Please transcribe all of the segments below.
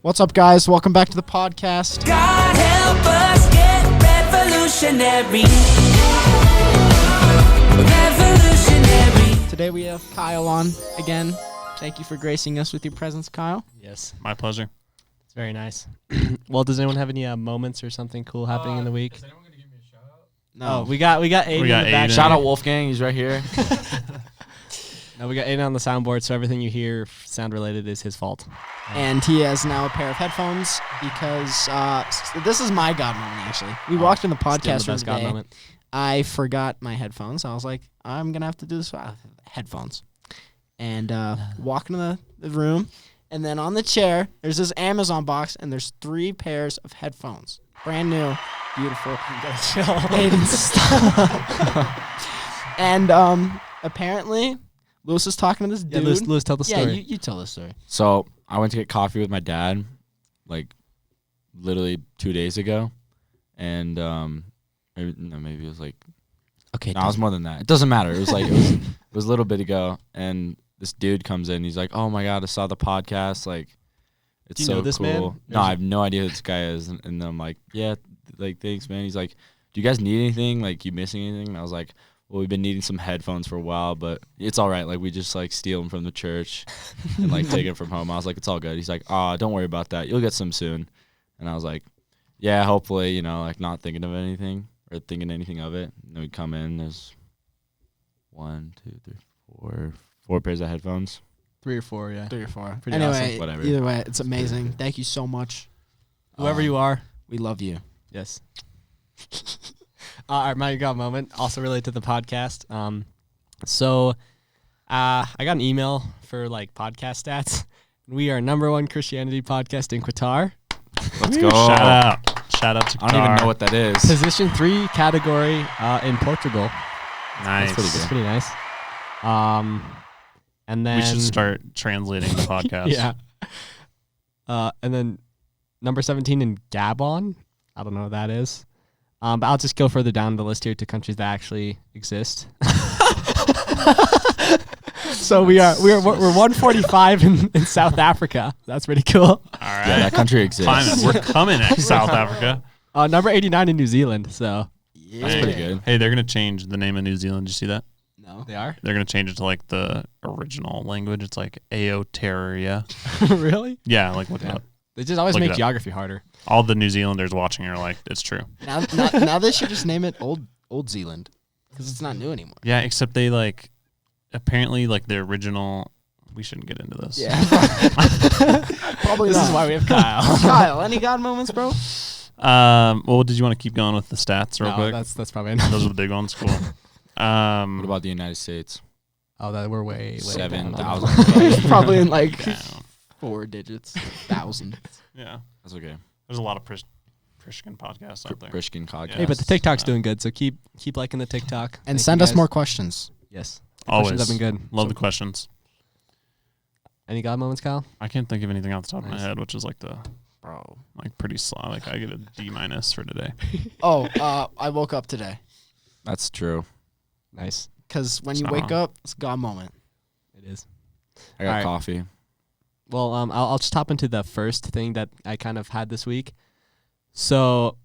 What's up, guys? Welcome back to the podcast. God help us get revolutionary. Revolutionary. Today we have Kyle on again. Thank you for gracing us with your presence, Kyle. Yes, My pleasure. it's very nice. Well, does anyone have any moments or something cool happening in the week? Is anyone gonna give me a shout out? No, We got Aiden We got in the back. Aiden. Shout out Wolfgang, he's right here. No, we got Aiden on the soundboard, so everything you hear sound related is his fault. and he has now a pair of headphones because this is my God moment, actually. We walked in the Still podcast the room best God today. moment. I forgot my headphones. I was like, I'm going to have to do this with headphones. And walk into the room, and then on the chair, there's this Amazon box, and there's 3 pairs of headphones. Brand new. Beautiful. Aiden, stop. And apparently, Lewis is talking to this dude. Yeah, Lewis, tell the story. Yeah, you tell the story. So I went to get coffee with my dad, like literally 2 days ago, and maybe it was like Okay. no, it was more than that. It doesn't matter. It was like it was a little bit ago, and this dude comes in. He's like, "Oh my God, I saw the podcast. Like, it's Do you so know this man? cool." No, I have no idea who this guy is, and I'm like, "Yeah, like thanks, man." He's like, "Do you guys need anything? Like, you missing anything?" And I was like, well, we've been needing some headphones for a while, but it's all right. Like, we just, like, steal them from the church and, like, take them from home. I was like, it's all good. He's like, don't worry about that. You'll get some soon. And I was like, yeah, hopefully, you know, like, not thinking of anything or thinking anything of it. And then we come in. There's 1, 2, 3, 4 pairs of headphones. 3 or 4, yeah. 3 or 4. Pretty anyway, awesome. Whatever. Either way, it's amazing. Thank you so much. Whoever you are, We love you. yes. All right, my God moment, also related to the podcast. So I got an email for like podcast stats. We are #1 Christianity podcast in Qatar. Let's go. Shout out to I don't even know what that is. Position 3 category in Portugal. Nice. pretty It's good. pretty nice. And then We should start translating the podcast. yeah. And then number 17 in Gabon. I don't know what that is. But I'll just go further down the list here to countries that actually exist. So we're 145 in South Africa. That's pretty cool. All right. Yeah, that country exists. Climate. We're coming at South Africa. Number 89 in New Zealand. So That's pretty good. Hey, they're gonna change the name of New Zealand. Did you see that? No. they are. They're gonna change it to like the original language. It's like Aotearoa. Really? Yeah, like look it up. They just always Look it make up. geography harder. All the New Zealanders watching are like, it's true. Now they should just name it Old Zealand because it's not new anymore. Yeah, except they like apparently like the original. We shouldn't get into this. Yeah. Probably This not. is why we have Kyle. Kyle, any God moments, bro? Well, did you want to keep going with the stats real No, quick? that's probably enough. Those are the big ones. Cool. What about the United States? Oh, that we're way 7,000. It's probably in like down. 4 digits, 1,000. Yeah. That's okay. There's a lot of Christian podcasts out there. Brishkin podcast. Hey, but the TikTok's doing good, so keep liking the TikTok. And Thank send you us guys. more questions. Yes. Always. Questions have been good. Love So- the questions. Any God moments, Kyle? I can't think of anything off the top of my Nice. head, which is like the Bro. like pretty slow. Like I get a D- for today. Oh, I woke up today That's true. Nice. because when you Uh-huh. wake up, it's God moment. It is. I got Alright. coffee. Well, I'll just hop into the first thing that I kind of had this week. So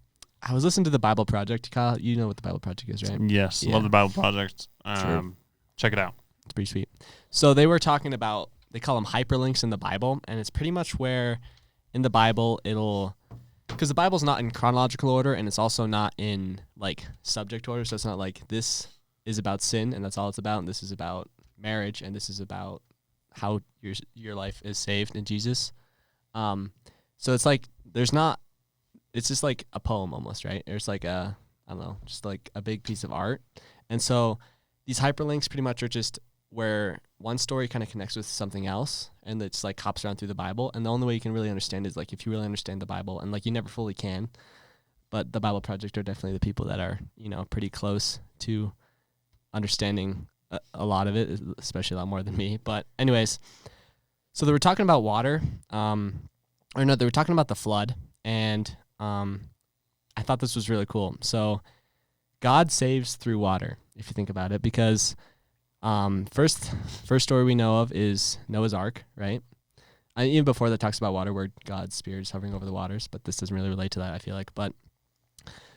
I was listening to the Bible Project. Kyle, you know what the Bible Project is, right? Yes, Yeah. love the Bible Project. True. Check it out. It's pretty sweet. So they were talking about, they call them hyperlinks in the Bible, and it's pretty much where in the Bible because the Bible's not in chronological order, and it's also not in like subject order, so it's not like this is about sin and that's all it's about, and this is about marriage, and this is about how your life is saved in Jesus. So it's like it's just like a poem almost, right? There's like I don't know, just like a big piece of art. And so these hyperlinks pretty much are just where one story kind of connects with something else, and it's like hops around through the Bible. And the only way you can really understand is like if you really understand the Bible, and like you never fully can. But the Bible Project are definitely the people that are, pretty close to understanding a lot of it, especially a lot more than me. But anyways, so they were talking about water, they were talking about the flood, and I thought this was really cool. So God saves through water, if you think about it, because first story we know of is Noah's Ark, right? even before that talks about water, where God's spirit is hovering over the waters, but this doesn't really relate to that, I feel like. But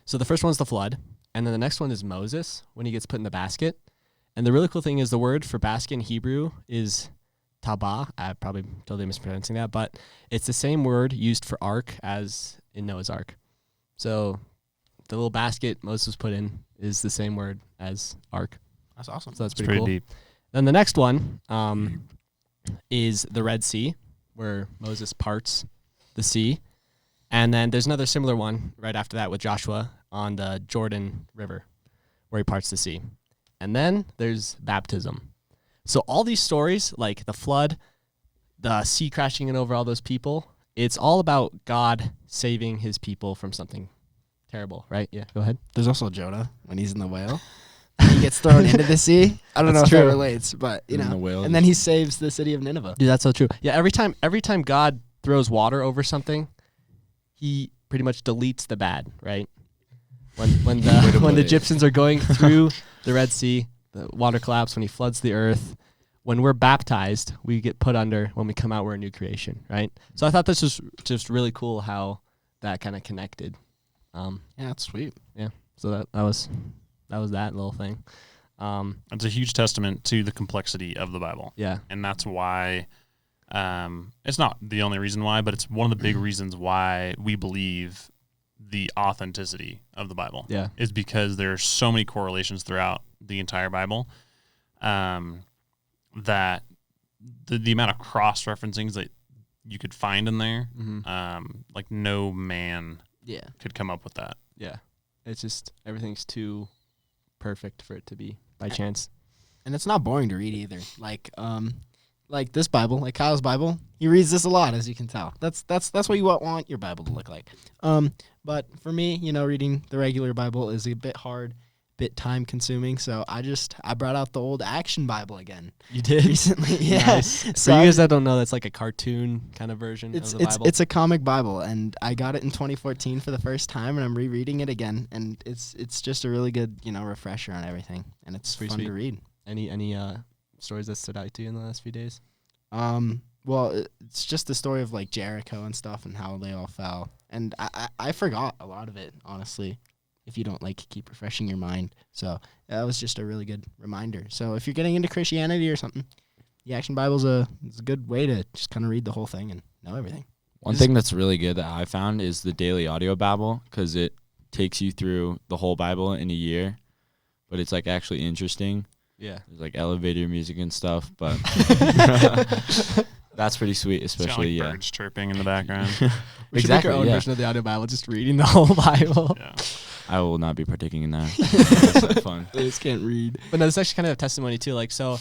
so the first one is the flood, and then the next one is Moses when he gets put in the basket. And the really cool thing is the word for basket in Hebrew is tabah. I'm probably totally mispronouncing that, but it's the same word used for ark as in Noah's Ark. So the little basket Moses was put in is the same word as ark. That's awesome. So that's It's pretty pretty cool. deep. Then the next one is the Red Sea, where Moses parts the sea. And then there's another similar one right after that with Joshua on the Jordan River, where he parts the sea. And then there's baptism. So all these stories, like the flood, the sea crashing in over all those people, it's all about God saving his people from something terrible, right? Yeah, go ahead. There's also Jonah when he's in the whale. He gets thrown into the sea. I don't know That's if that true. relates, but you And know. the whale And then he saves the city of Nineveh. Dude, that's so true. Yeah, every time God throws water over something, he pretty much deletes the bad, right? When the Egyptians are going through the Red Sea, the water collapse, when he floods the earth, when we're baptized, we get put under. When we come out, we're a new creation, right? So I thought this was just really cool how that kind of connected. Yeah, that's sweet. Yeah. So that was that little thing. It's a huge testament to the complexity of the Bible. Yeah. And that's why it's not the only reason why, but it's one of the big reasons why we believe the authenticity of the Bible. Yeah. Is because there's so many correlations throughout the entire Bible that the amount of cross-referencings that you could find in there, like no man Yeah. could come up with that. Yeah. It's just everything's too perfect for it to be by chance. And it's not boring to read either. Like this Bible, like Kyle's Bible, he reads this a lot, as you can tell. That's what you want your Bible to look like. But for me, reading the regular Bible is a bit hard, bit time consuming. So I brought out the old Action Bible again. You did? Recently, yeah. Nice. So For you guys that don't know, that's like a cartoon kind of version it's of the Bible. it's a comic Bible, and I got it in 2014 for the first time, and I'm rereading it again, and it's just a really good refresher on everything, and it's Pretty fun sweet. to read. Any stories that stood out to you in the last few days? Well, it's just the story of like Jericho and stuff and how they all fell, and I forgot a lot of it, honestly, if you don't keep refreshing your mind. So that was just a really good reminder. So if you're getting into Christianity or something, the Action Bible's a good way to just kind of read the whole thing and know everything. One thing that's really good that I found is the Daily Audio Bible, because it takes you through the whole Bible in a year, but it's actually interesting. Yeah. There's elevator music and stuff, but that's pretty sweet, especially It's got, birds chirping in the background. We should make our own version of the audio Bible, just reading the whole Bible. Yeah. I will not be partaking in that. That's not fun. I just can't read. But no, this is actually kind of a testimony too. So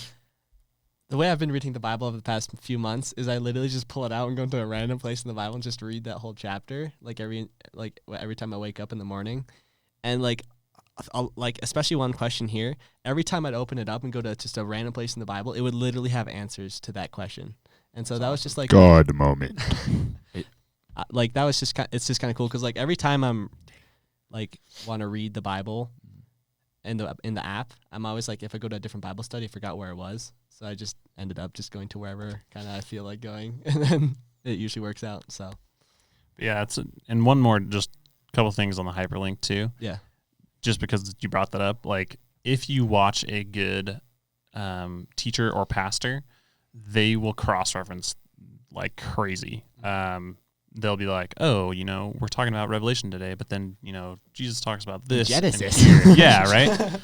the way I've been reading the Bible over the past few months is I literally just pull it out and go to a random place in the Bible and just read that whole chapter, every time I wake up in the morning, and especially one question here. Every time I'd open it up and go to just a random place in the Bible, it would literally have answers to that question. And so that was just God moment. that was just it's just kind of cool because every time I'm want to read the Bible in the app, I'm always if I go to a different Bible study, I forgot where it was, so I just ended up just going to wherever kind of I feel like going, and then it usually works out. So Yeah, and one more, just a couple things on the hyperlink too. yeah, Just because you brought that up, if you watch a good teacher or pastor, they will cross-reference like crazy. They'll be like, oh, we're talking about Revelation today, but then, Jesus talks about this. and Genesis. here. Yeah, right?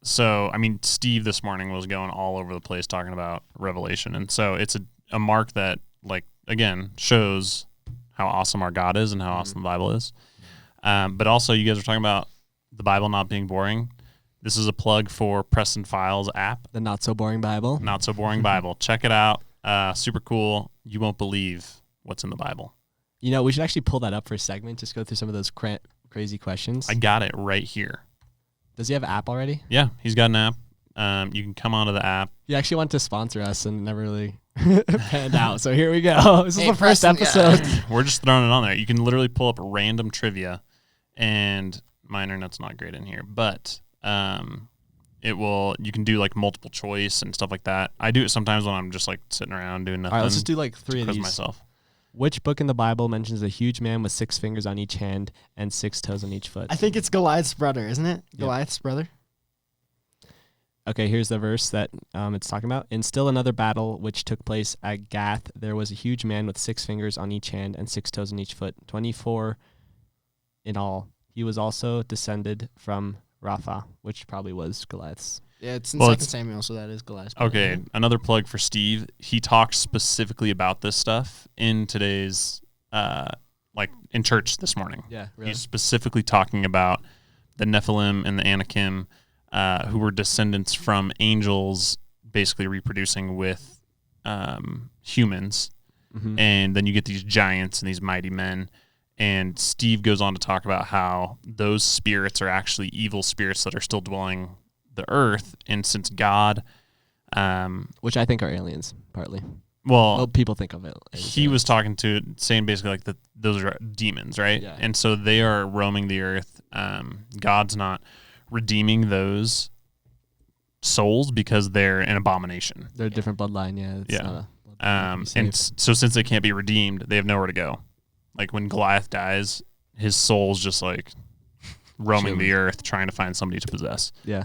So, Steve this morning was going all over the place talking about Revelation. And so it's a mark that, again, shows how awesome our God is and how awesome the Bible is. But also, you guys are talking about the Bible not being boring. This is a plug for Preston Files app. the not so boring Bible. Not so boring Bible. Check it out. Super cool. You won't believe what's in the Bible. We should actually pull that up for a segment. Just go through some of those crazy questions. I got it right here. Does he have an app already? Yeah, he's got an app. You can come onto the app. He actually wanted to sponsor us and never really panned out. So here we go. This is the first Preston, yeah. episode. We're just throwing it on there. You can literally pull up random trivia, and my internet's not great in here, but you can do like multiple choice and stuff like that. I do it sometimes when I'm just like sitting around doing nothing. All right, let's just do like 3 of quiz these. myself. Which book in the Bible mentions a huge man with 6 fingers on each hand and 6 toes on each foot? I think it's Goliath's brother, isn't it? Yep. Goliath's brother. Okay, here's the verse that it's talking about. In still another battle which took place at Gath, there was a huge man with 6 fingers on each hand and 6 toes on each foot, 24 in all. He was also descended from Rapha, which probably was Goliath's. Yeah, it's in Well, 2 it's- Samuel, so that is Goliath's brother. Okay, another plug for Steve. He talks specifically about this stuff in today's, like in church this morning. Yeah, He's specifically talking about the Nephilim and the Anakim, who were descendants from angels, basically reproducing with humans. Mm-hmm. And then you get these giants and these mighty men. And Steve goes on to talk about how those spirits are actually evil spirits that are still dwelling the earth. And since God, Which I think are aliens, partly. well, Well, people think of it. he was talking to saying basically like that those are demons, right? Yeah. And so they are roaming the earth. God's not redeeming those souls because they're an abomination. They're a different bloodline, yeah. It's Yeah. not a bloodline to be And saved. so since they can't be redeemed, they have nowhere to go. Like when Goliath dies, his soul's just like roaming the earth trying to find somebody to possess. Yeah.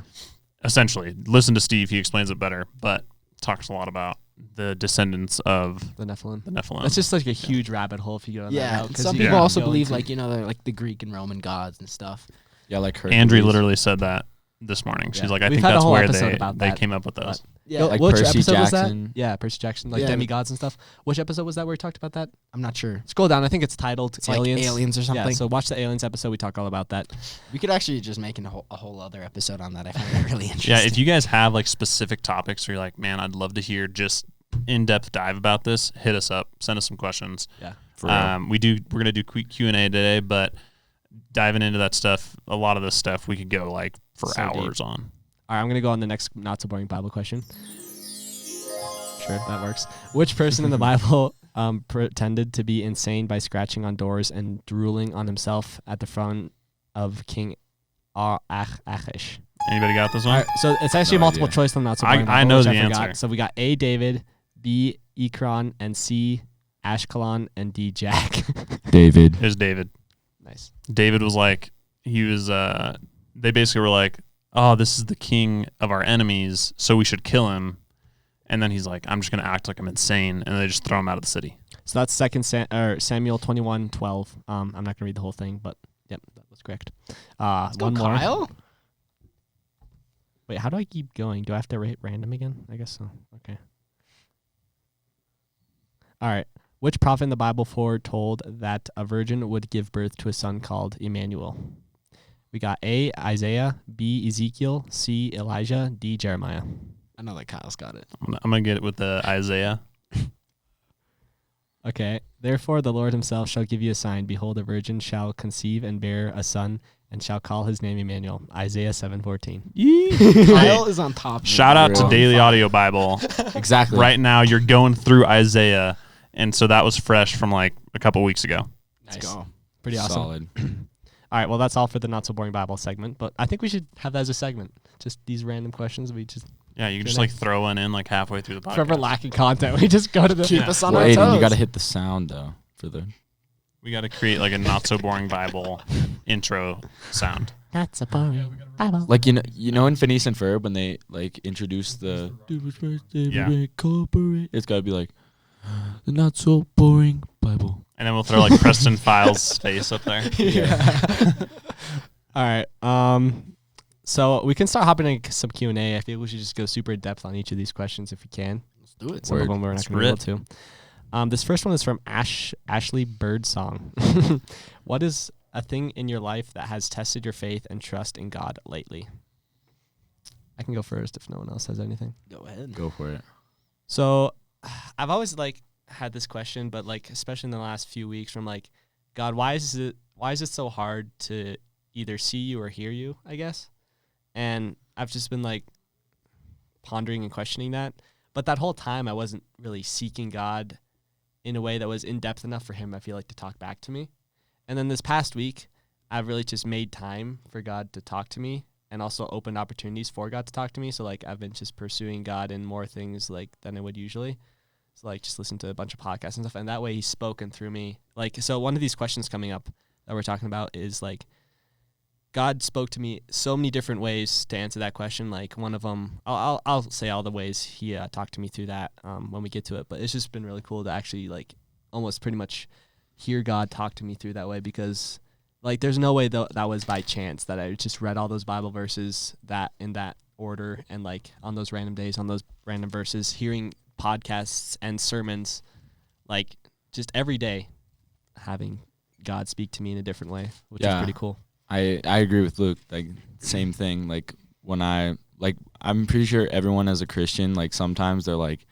Essentially, listen to Steve; he explains it better, but talks a lot about the descendants of The Nephilim. the Nephilim. That's just like a huge rabbit hole if you go on that Yeah, route. 'cause some you people can also go believe into- like, they're like the Greek and Roman gods and stuff. Yeah, like her. Andrea literally said that this morning. She's Yeah. like, I We've think had a that's whole where episode they about they that, came up with those. Yeah, Like which Percy episode was Jackson. that? Yeah, Percy Jackson, like Yeah. demigods and stuff. Which episode was that where we talked about that? I'm not sure. Scroll down. I think it's titled It's Aliens. like aliens or something. Yeah, so watch the aliens episode. We talk all about that. We could actually just make a whole other episode on that. I find it really interesting. Yeah, if you guys have like specific topics where you're like, man, I'd love to hear just in-depth dive about this, hit us up, send us some questions. Yeah. For real. We're gonna do quick Q&A today, but diving into that stuff, a lot of this stuff we could go like for So deep. hours on. All right, I'm going to go on the next not so boring Bible question. Sure, that works. Which person in the Bible pretended to be insane by scratching on doors and drooling on himself at the front of King Achish? Anybody got this All one? right, so it's actually No multiple idea. choice on not so I- boring I Bible, know which the forgot. answer. So we got A, David, B, Ekron, and C, Ashkelon, and D, Jack. David. It was David. Nice. David was like, they basically were like, oh, this is the king of our enemies, so we should kill him. And then he's like, I'm just going to act like I'm insane. And they just throw him out of the city. So that's Samuel 21:12. I'm not going to read the whole thing, but yep, that was correct. Let's go, One more. Kyle. Wait, how do I keep going? Do I have to rate random again? I guess so. Okay. All right. Which prophet in the Bible foretold that a virgin would give birth to a son called Emmanuel? We got A, Isaiah, B, Ezekiel, C, Elijah, D, Jeremiah. I know that Kyle's got it. I'm going to get it with the Isaiah. Okay. Therefore, the Lord himself shall give you a sign. Behold, a virgin shall conceive and bear a son, and shall call his name Emmanuel. Isaiah 7:14. Kyle is on top. of Shout it. out to Real. Daily Audio Bible. Exactly. Right now, you're going through Isaiah. And so that was fresh from like a couple weeks ago. Let's go. Pretty awesome. Solid. All right. Well, that's all for the not so boring Bible segment, but I think we should have that as a segment. Just these random questions. We just Yeah, you can just Good like throw one in like halfway through the podcast. forever lacking content. We just go to the Keep us on Well, our Aiden, toes. you got to hit the sound though for the. We got to create like a not so boring Bible intro sound. not so boring Bible. Like you know in Phineas and Ferb when they like introduce the Yeah. it's gotta be like the not so boring Bible. And then we'll throw like Preston Files' face up there. All right. So we can start hopping into some Q&A. I feel we should just go super in depth on each of these questions if we can. Let's do it. Some of Word. them we're not Let's going to be rip. able to. This first one is from Ashley Birdsong. What is a thing in your life that has tested your faith and trust in God lately? I can go first if no one else has anything. Go ahead. Go for it. So I've always like had this question, but like especially in the last few weeks, from like, God, why is it so hard to either see you or hear you, I guess? And I've just been like pondering and questioning that. But that whole time I wasn't really seeking God in a way that was in depth enough for him, I feel like, to talk back to me. And then this past week, I've really just made time for God to talk to me and also opened opportunities for God to talk to me. So like I've been just pursuing God in more things like than I would usually. So like just listen to a bunch of podcasts and stuff, and that way He's spoken through me. Like, so one of these questions coming up that we're talking about is like, God spoke to me so many different ways to answer that question. Like one of them, I'll say all the ways He talked to me through that when we get to it. But it's just been really cool to actually like almost pretty much hear God talk to me through that way, because like there's no way that was by chance that I just read all those Bible verses that in that order, and like on those random days, on those random verses, hearing podcasts and sermons, like just every day having God speak to me in a different way, which is pretty cool. I agree with Luke. Like same thing. Like when I'm pretty sure everyone as a Christian, like sometimes they're like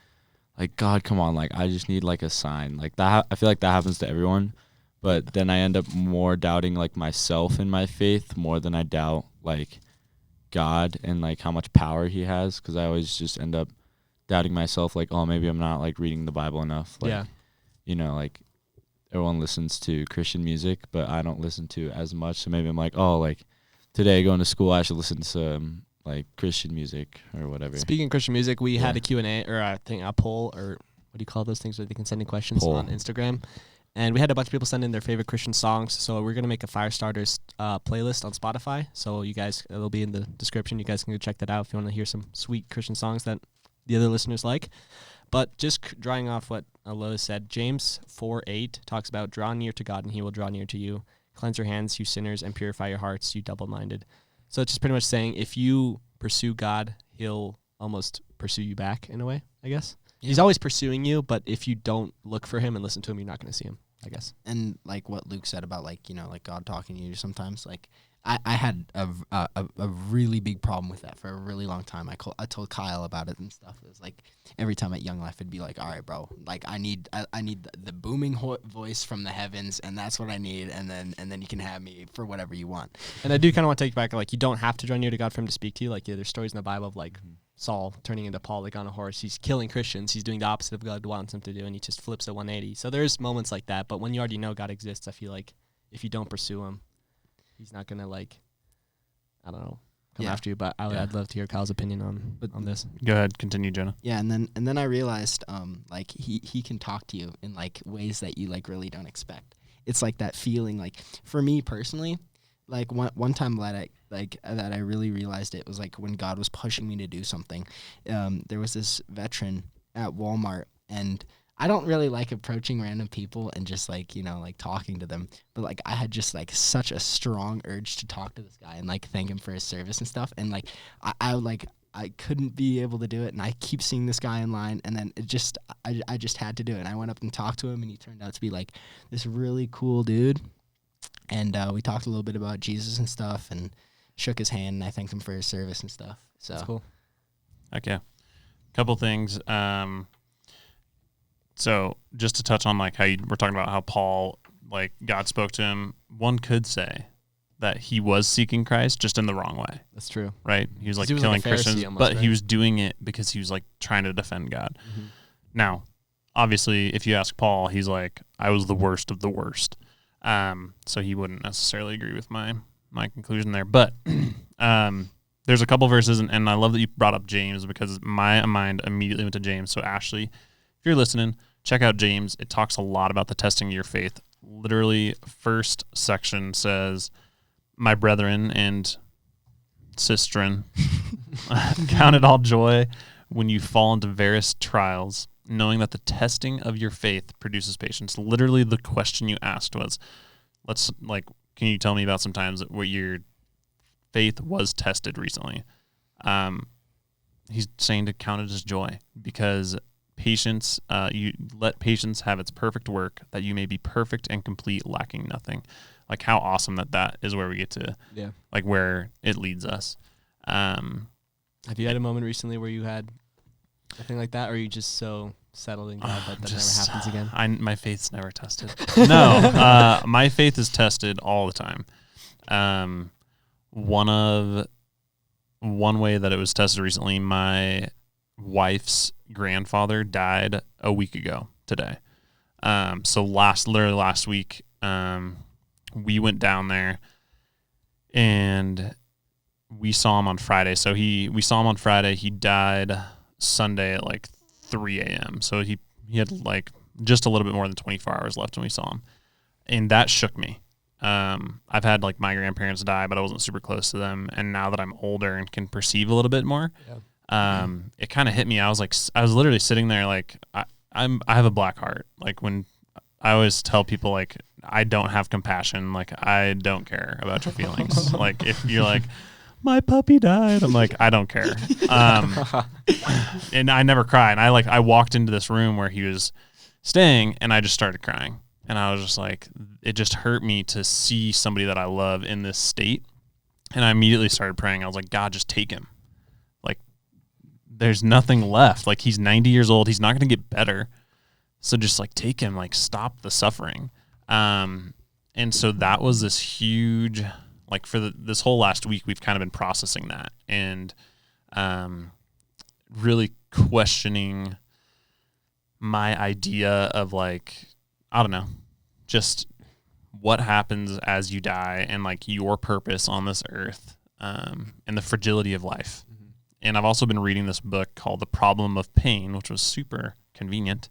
God, come on, like I just need like a sign. Like that I feel like that happens to everyone. But then I end up more doubting like myself and my faith more than I doubt like God and like how much power He has, because I always just end up doubting myself, like, oh, maybe I'm not like reading the Bible enough. Like, you know, like everyone listens to Christian music, but I don't listen to as much. So maybe I'm like, oh, like today going to school, I should listen to some like Christian music or whatever. Speaking of Christian music, we had a Q&A, or I think a poll, or what do you call those things where they can send in questions on Instagram. And we had a bunch of people send in their favorite Christian songs. So we're going to make a Firestarters playlist on Spotify. So you guys, it'll be in the description. You guys can go check that out if you want to hear some sweet Christian songs that the other listeners like. But just drawing off what Lois said, James 4:8 talks about draw near to God and He will draw near to you. Cleanse your hands, you sinners, and purify your hearts, you double-minded. So it's just pretty much saying if you pursue God, He'll almost pursue you back in a way, I guess. Yeah. He's always pursuing you, but if you don't look for Him and listen to Him, you're not going to see Him, I guess. And like what Luke said about like, you know, like God talking to you sometimes, like I had a really big problem with that for a really long time. I told Kyle about it and stuff. It was like every time at Young Life, it'd be like, all right, bro, like I need the booming voice from the heavens, and that's what I need, and then you can have me for whatever you want. And I do kind of want to take you back, like you don't have to draw near to God for Him to speak to you. Like there's stories in the Bible of like Saul turning into Paul, like on a horse. He's killing Christians. He's doing the opposite of God wants him to do, and he just flips a 180. So there's moments like that. But when you already know God exists, I feel like if you don't pursue Him, He's not gonna like, I don't know, come after you. But I'd love to hear Kyle's opinion on this. Go ahead, continue, Jenna. Yeah, and then I realized like he can talk to you in like ways that you like really don't expect. It's like that feeling, like for me personally, like one time that I really realized it was like when God was pushing me to do something. There was this veteran at Walmart, and I don't really like approaching random people and just like, you know, like talking to them. But like I had just like such a strong urge to talk to this guy and like thank him for his service and stuff. And like I couldn't be able to do it, and I keep seeing this guy in line, and then I just had to do it. And I went up and talked to him, and he turned out to be like this really cool dude. And we talked a little bit about Jesus and stuff, and shook his hand, and I thanked him for his service and stuff. So that's cool. Okay, couple things. So just to touch on like how you were talking about how Paul, like God spoke to him, one could say that he was seeking Christ just in the wrong way. That's true. Right? He was like killing like Christians, almost, but right? he was doing it because he was like trying to defend God. Mm-hmm. Now, obviously, if you ask Paul, he's like, I was the worst of the worst. So he wouldn't necessarily agree with my conclusion there. But there's a couple verses, and I love that you brought up James, because my mind immediately went to James. So Ashley, if you're listening, check out James. It talks a lot about the testing of your faith. Literally, first section says, my brethren and sistren, count it all joy when you fall into various trials, knowing that the testing of your faith produces patience. Literally, the question you asked was, can you tell me about some times where your faith was tested recently? He's saying to count it as joy, because patience, you let patience have its perfect work, that you may be perfect and complete, lacking nothing. Like, how awesome that is where we get to, like, where it leads us. Have you had a moment recently where you had a thing like that, or are you just so settled in God that never happens again? My faith's never tested. No, my faith is tested all the time. One way that it was tested recently, my wife's grandfather died a week ago today. So literally last week, we went down there, and we saw him on Friday. So we saw him on Friday. He died Sunday at like 3 a.m. So he had like just a little bit more than 24 hours left when we saw him. And that shook me. I've had like my grandparents die, but I wasn't super close to them. And now that I'm older and can perceive a little bit more, it kind of hit me. I was literally sitting there like, I have a black heart. Like when I always tell people like, I don't have compassion. Like I don't care about your feelings. Like if you're like, my puppy died, I'm like, I don't care. And I never cry. And I walked into this room where he was staying and I just started crying. And I was just like, it just hurt me to see somebody that I love in this state. And I immediately started praying. I was like, God, just take him. Like, there's nothing left. Like, he's 90 years old. He's not going to get better. So just, like, take him. Like, stop the suffering. And so that was this huge, like, for this whole last week, we've kind of been processing that. And really questioning my idea of, like, I don't know, just what happens as you die and like your purpose on this earth, and the fragility of life. Mm-hmm. And I've also been reading this book called The Problem of Pain, which was super convenient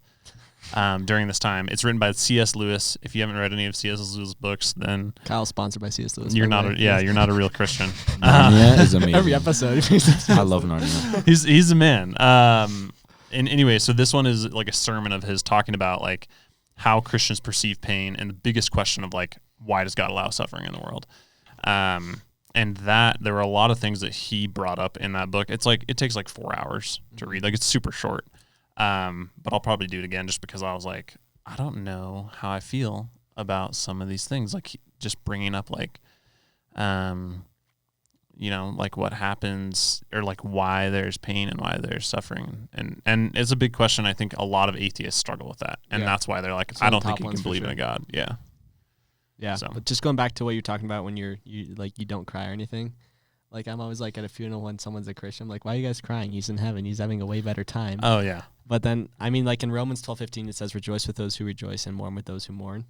during this time. It's written by C.S. Lewis. If you haven't read any of C.S. Lewis' books, then Kyle's sponsored by C.S. Lewis. You're not you're not a real Christian. Narnia is amazing. Every episode. I love Narnia. He's a man. And anyway, so this one is like a sermon of his talking about like how Christians perceive pain and the biggest question of like, why does God allow suffering in the world? And that there were a lot of things that he brought up in that book. It's like, it takes like 4 hours to read. Like it's super short. But I'll probably do it again just because I was like, I don't know how I feel about some of these things. Like just bringing up like, you know, like what happens or like why there's pain and why there's suffering. And it's a big question. I think a lot of atheists struggle with that. And that's why they're like, I don't think you can believe in a God. Yeah. Yeah. So. But just going back to what you're talking about when you don't cry or anything. Like I'm always like at a funeral when someone's a Christian, I'm like, why are you guys crying? He's in heaven. He's having a way better time. Oh yeah. But then, I mean, like in Romans 12:15, it says, rejoice with those who rejoice and mourn with those who mourn.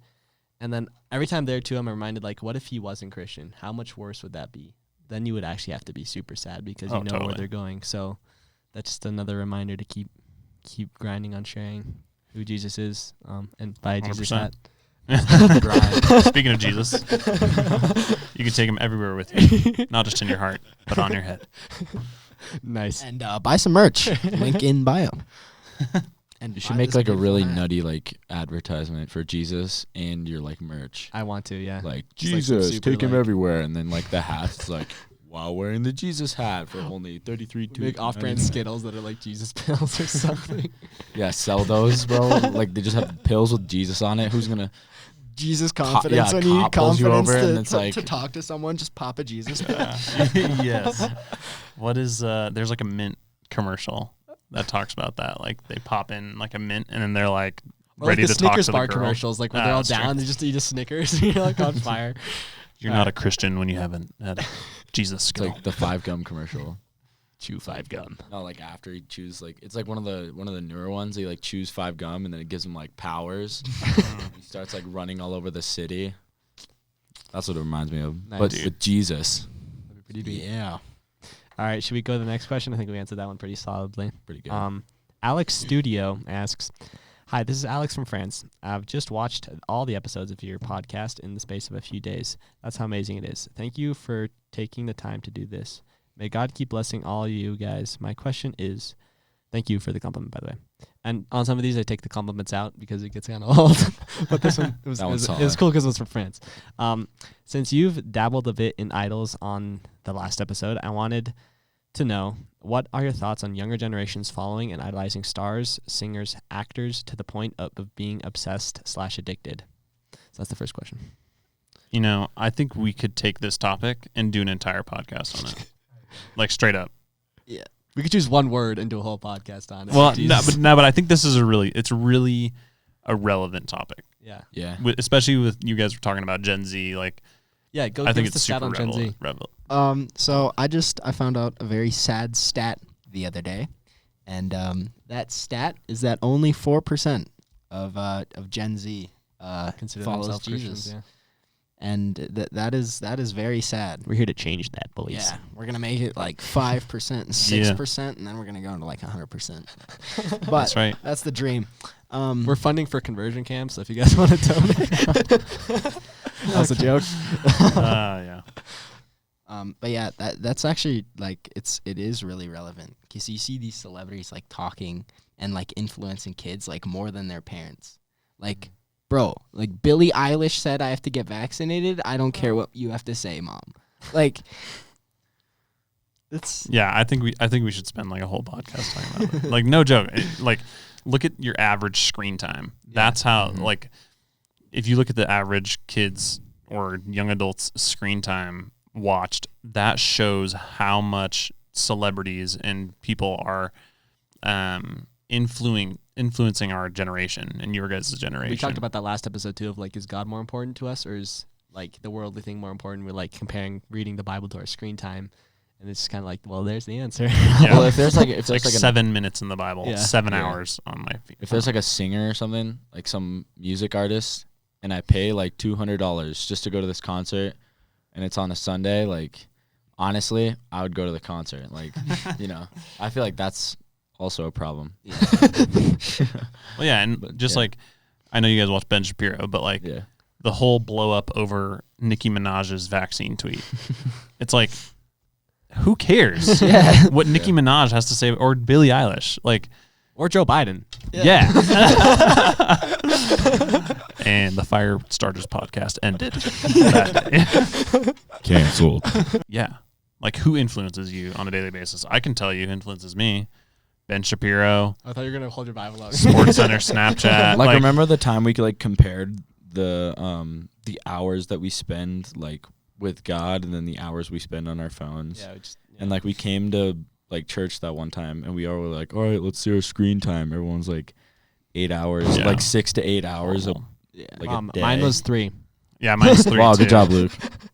And then every time there too, I'm reminded like, what if he wasn't Christian? How much worse would that be? Then you would actually have to be super sad because you know totally. Where they're going. So that's just another reminder to keep grinding on sharing who Jesus is, and buy a Jesus hat. Speaking of Jesus, you can take him everywhere with you, not just in your heart, but on your head. Nice. And buy some merch. Link in bio. And you should make like a really nutty like advertisement for Jesus and your like merch. I want to, yeah. Like just Jesus, like take him everywhere, and then like the hat's like while wearing the Jesus hat for only $33. Big off-brand Skittles that are like Jesus pills or something. Yeah, sell those, bro. Like they just have pills with Jesus on it. Who's gonna Jesus confidence when you need confidence you over and it's like to talk to someone, just pop a Jesus pill. Yes. What is there's like a Mint commercial that talks about that. Like they pop in like a Mint and then they're like ready like to the talk to Snickers the bar girl. Commercials, like when they're all down, they just eat a Snickers and you're like on fire. You're not a Christian when you haven't had a Jesus it's skill. like the 5 gum commercial. Chew 5 gum. No, like after he chews like it's like one of the newer ones. He like chews 5 gum and then it gives him like powers. He starts like running all over the city. That's what it reminds me of. Nice. But with Jesus. Yeah. All right, should we go to the next question? I think we answered that one pretty solidly. Pretty good. Alex Studio asks, hi, this is Alex from France. I've just watched all the episodes of your podcast in the space of a few days. That's how amazing it is. Thank you for taking the time to do this. May God keep blessing all you guys. My question is, thank you for the compliment, by the way. And on some of these, I take the compliments out because it gets kind of old. But this one, it was cool because it was from France. Since you've dabbled a bit in idols on the last episode, I wanted to know, what are your thoughts on younger generations following and idolizing stars, singers, actors to the point of being obsessed/addicted? So that's the first question. You know, I think we could take this topic and do an entire podcast on it. Like straight up. Yeah. We could choose one word and do a whole podcast on it. Well, but I think this is it's really a relevant topic. Yeah. Yeah. Especially with you guys were talking about Gen Z, like yeah, go I think it's it's super on Gen Z. So I found out a very sad stat the other day, and that stat is that only 4% of Gen Z Consider follows themselves Jesus. Christians, yeah. And that is very sad. We're here to change that, boys. Yeah, we're gonna make it like 5% and 6%, and then we're gonna go into like 100%. But That's right. That's the dream. We're funding for conversion camps, so if you guys want to donate. That was a joke. Yeah. But yeah, that's actually like it is really relevant because you see these celebrities like talking and like influencing kids like more than their parents. Like, bro, like Billie Eilish said, I have to get vaccinated. I don't care what you have to say, mom. Like, it's Yeah, I think we should spend like a whole podcast talking about it. Like, no joke. Like, look at your average screen time. That's how like if you look at the average kids or young adults screen time watched, that shows how much celebrities and people are influencing our generation and your guys' generation. We talked about that last episode too of like, is God more important to us or is like the worldly thing more important? We're like comparing reading the Bible to our screen time, and it's kind of like, well, there's the answer. Yeah. Well, if there's like it's like 7 minutes in the Bible, Yeah. 7 hours on my feet. if there's like a singer or something, like some music artist, and I pay like $200 just to go to this concert, and it's on a Sunday, like honestly, I would go to the concert. Like, I feel like that's also a problem. Well, yeah, and just like I know you guys watch Ben Shapiro, but like Yeah. the whole blow up over Nicki Minaj's vaccine tweet. It's like, who cares? What Nicki Minaj has to say, or Billie Eilish, like, Or Joe Biden. yeah. And the Fire Starters podcast ended that day. Canceled. Yeah, like who influences you on a daily basis? I can tell you who influences me. Ben Shapiro, I thought you were gonna hold your Bible out. Sports Center, Snapchat. Like, remember the time we like compared the hours that we spend like with God and then the hours we spend on our phones. Yeah, And like we came to like church that one time and we all were like, all right, let's see our screen time. Everyone's like 8 hours, Yeah. like 6 to 8 hours of like a day. mine was 3. Yeah, mine's 3. Wow, too. good job, Luke.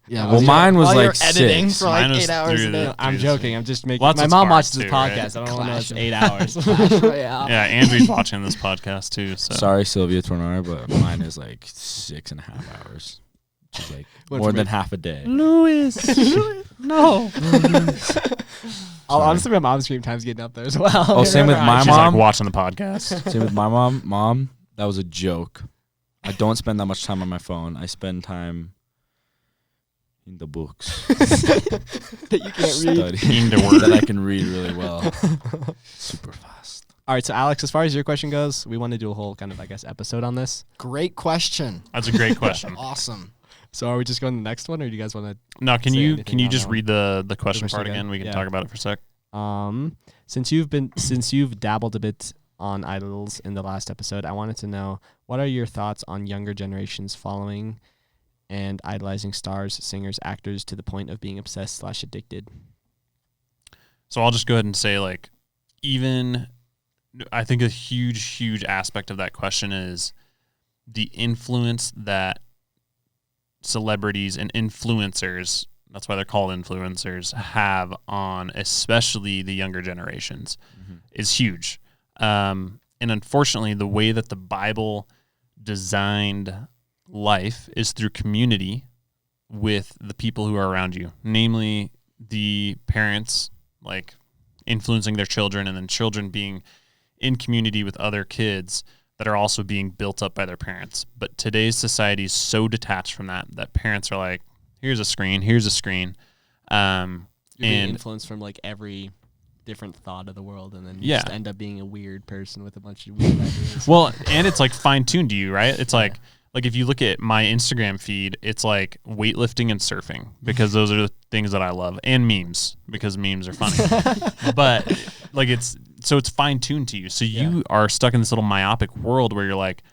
yeah. Well, mine was while like you're editing 6. for like Mine was 8 hours through a the- day. I'm joking. I'm just making. Well, that's my what's mom hard, watches this too, podcast. right? I don't know it's Clash 8 hours. Yeah, Andrew's watching this podcast too. So Sorry, Sylvia Tornara, but mine is like 6.5 hours. Which is like Went more from than half a day. Louis, no. Honestly, my mom's screen time's getting up there as well. Oh, same with my she's mom. like watching the podcast. Same with my mom. Mom, that was a joke. I don't spend that much time on my phone. I spend time in the books. that you can't read. In the word. that I can read really well. Super fast. All right, so Alex, as far as your question goes, we want to do a whole kind of, I guess, episode on this. Great question. That's a great question. Awesome. So are we just going to the next one, or do you guys want to? No, can Say you anything on just that one? read the question question part again? again? We can Yeah. talk about it for a sec. Since you've dabbled a bit on idols in the last episode, I wanted to know, what are your thoughts on younger generations following and idolizing stars, singers, actors to the point of being obsessed/addicted? So I'll just go ahead and say, like, even I think a huge aspect of that question is the influence that celebrities and influencers, that's why they're called influencers, have on especially the younger generations is huge. And unfortunately, the way that the Bible designed life is through community with the people who are around you, namely the parents, like influencing their children, and then children being in community with other kids that are also being built up by their parents. But today's society is so detached from that parents are like, here's a screen. You're being And influenced from like every different thought of the world, and then you Yeah. just end up being a weird person with a bunch of weird ideas. well, and it's like fine tuned to you, right? It's like if you look at my Instagram feed, it's like weightlifting and surfing because those are the things that I love, and memes because memes are funny. But like it's fine tuned to you. So you are stuck in this little myopic world where you're like,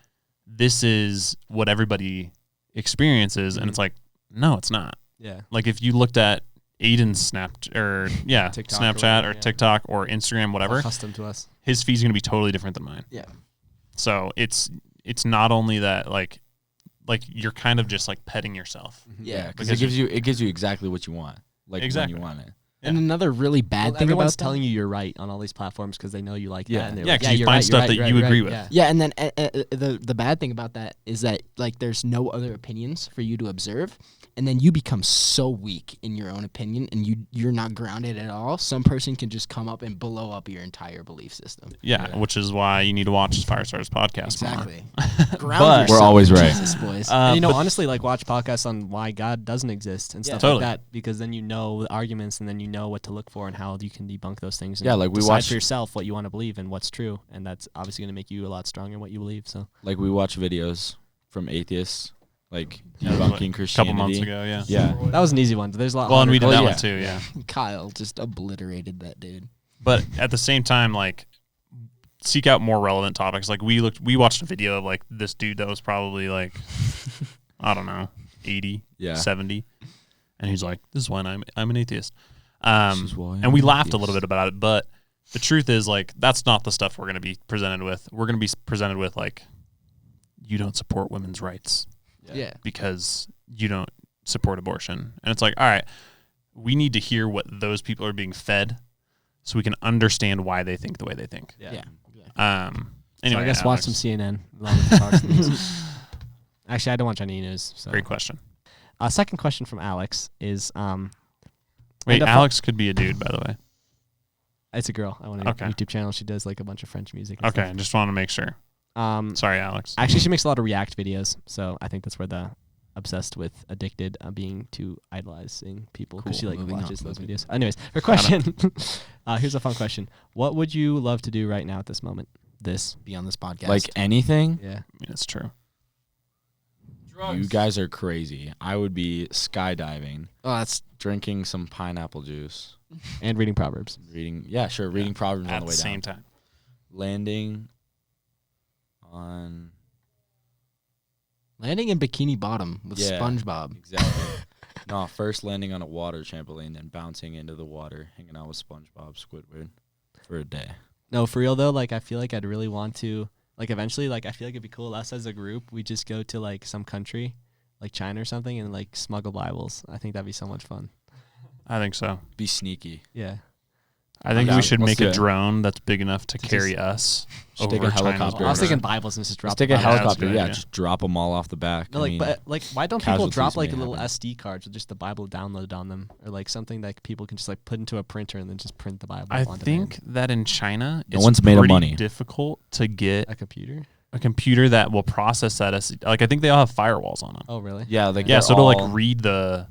this is what everybody experiences, and it's like, no, it's not. Yeah. Like if you looked at Aiden's TikTok Snapchat or whatever, or yeah. TikTok or Instagram, whatever, Custom to us. his feed's gonna be totally different than mine. Yeah. So it's not only that like you're kind of just like petting yourself. Yeah, because Because it gives you exactly what you want, like Exactly. when you want it. And another really bad thing everyone's about telling you you're right on all these platforms because they know you like Yeah. that. And they're Yeah, like, 'cause you you're find right, stuff you're that you agree with. Yeah. Yeah, and then the bad thing about that is that like there's no other opinions for you to observe, and then you become so weak in your own opinion, and you're not grounded at all. Some person can just come up and blow up your entire belief system. Yeah, which is why you need to watch Firestar's podcast more. Exactly. But- We're always right. Jesus, boys. And but- honestly, like watch podcasts on why God doesn't exist and stuff Totally. like that, because then you know the arguments and then you know what to look for and how you can debunk those things. And Yeah, like we decide watch- for yourself what you want to believe and what's true, and that's obviously going to make you a lot stronger in what you believe. So Like we watch videos from atheists, like Yeah, that was debunking a Christianity. couple months ago, yeah. Yeah. that was an easy one. There's a lot. Well, and we harder- did that yeah. one too, yeah. Kyle just obliterated that dude. But at the same time, like, seek out more relevant topics. Like we watched a video of like this dude that was probably like, I don't know, 80, Yeah. 70, and he's like, "This is why I'm an atheist." This is why And I'm we an laughed a atheist. little bit about it, but the truth is, like, that's not the stuff we're going to be presented with. We're going to be presented with like, you don't support women's rights Yeah. because you don't support abortion, and it's like, all right, we need to hear what those people are being fed, so we can understand why they think the way they think. Yeah. Anyway, so I guess watch Alex, some CNN along with the Fox News. Actually, I don't watch any news. So. Great question. Second question from Alex is Wait, end up- Alex could be a dude, by the way. it's a girl. I want a Okay. YouTube channel. She does like a bunch of French music. And Okay, I just want to make sure. Stuff. Sorry, Alex. Actually, she makes a lot of React videos, so I think that's where the obsessed with addicted being to idolizing people because Cool. she like Moving on, watches those moving videos. Anyways, her question. Here's a fun question. What would you love to do right now at this moment? Be on this podcast. Like anything, Yeah. I mean, it's true. you guys are crazy. I would be skydiving, oh, that's drinking some pineapple juice, And reading Proverbs. reading Proverbs on At the the way same down, time. landing on landing in Bikini Bottom with Yeah. SpongeBob. exactly. No, first landing on a water trampoline, then bouncing into the water, hanging out with SpongeBob, Squidward for a day. No, for real though, like I feel like I'd really want to like eventually like I feel like it'd be cool us as a group we just go to like some country like China or something and like smuggle Bibles. I think that'd be so much fun. I think so. Be sneaky. Yeah. I think Yeah, we should let's make do a it. drone that's big enough to To carry just- us Just take a over China's helicopter. I was border. thinking Bibles and just drop Let's take the a Bible. That's helicopter. good, Yeah, yeah. just drop them all off the back. No, I like, mean, but like, why don't people drop casualties like may little happen. SD cards with just the Bible downloaded on them, or like something that people can just like put into a printer and then just print the Bible? I on think demand? that in China, No it's one's made of pretty money. difficult to get a computer. a computer that will process that as like I think they all have firewalls on them. Oh, really? yeah, like Yeah, they're so it'll all- like read the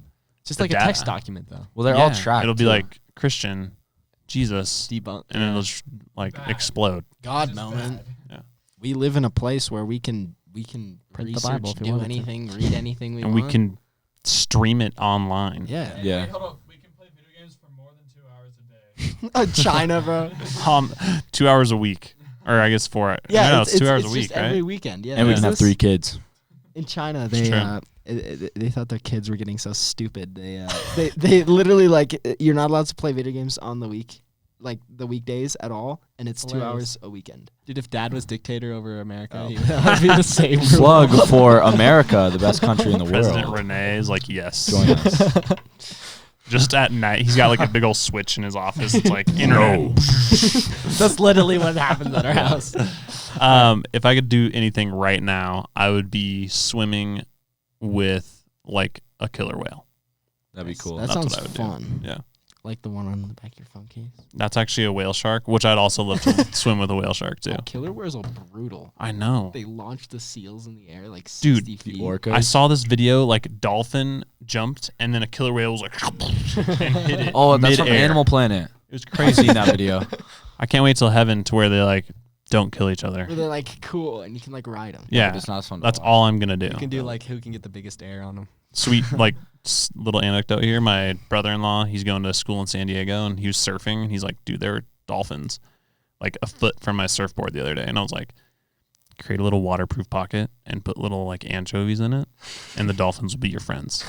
Just the like a data. text document though. Well, they're all Yeah, tracked. It'll be too. like Christian, Jesus, Debunk. and it'll just like explode. God moment. Yeah. We live in a place where we can Print the research, Bible if we do wanted to. anything, read anything we And want. we can stream it online. Yeah. Yeah. Hold on. We can play video games for more than 2 hours a day. China, bro. 2 hours a week, or I guess 4. Yeah, no, it's 2 hours a just week, every right? weekend. Yeah. and we can have This- 3 kids. In China, It's they thought their kids were getting so stupid. They literally like you're not allowed to play video games on the weekdays at all, and it's 2 Hilarious. hours a weekend. Dude, if Dad was dictator over America, Oh. he would be the same. Plug for America, the best country in the President world. Rene is like, yes. Join us. Just at night, he's got like a big old switch in his office. It's like internet. That's literally what happens at our house. If I could do anything right now, I would be swimming with like a killer whale. That'd be cool. That That's sounds what I would do. fun. Yeah. Like the one on the back of your phone case. That's actually a whale shark, which I'd also love to swim with a whale shark too. Oh, killer whales are brutal. I know. They launch the seals in the air like Dude, 60 The feet. orcas. I saw this video like dolphin jumped and then a killer whale was like and hit it. Oh, that's from mid-air. Animal Planet. It was I've crazy. seen that video. I can't wait till heaven to where they like don't kill each other. Where they're like cool and you can like ride them. Yeah, But it's not as fun to that's watch. all I'm gonna do. You can do like who can get the biggest air on them. Sweet like little anecdote here. My brother-in-law, he's going to school in San Diego and he was surfing and he's like, dude, there were dolphins like a foot from my surfboard the other day, and I was like, create a little waterproof pocket and put little like anchovies in it and the dolphins will be your friends.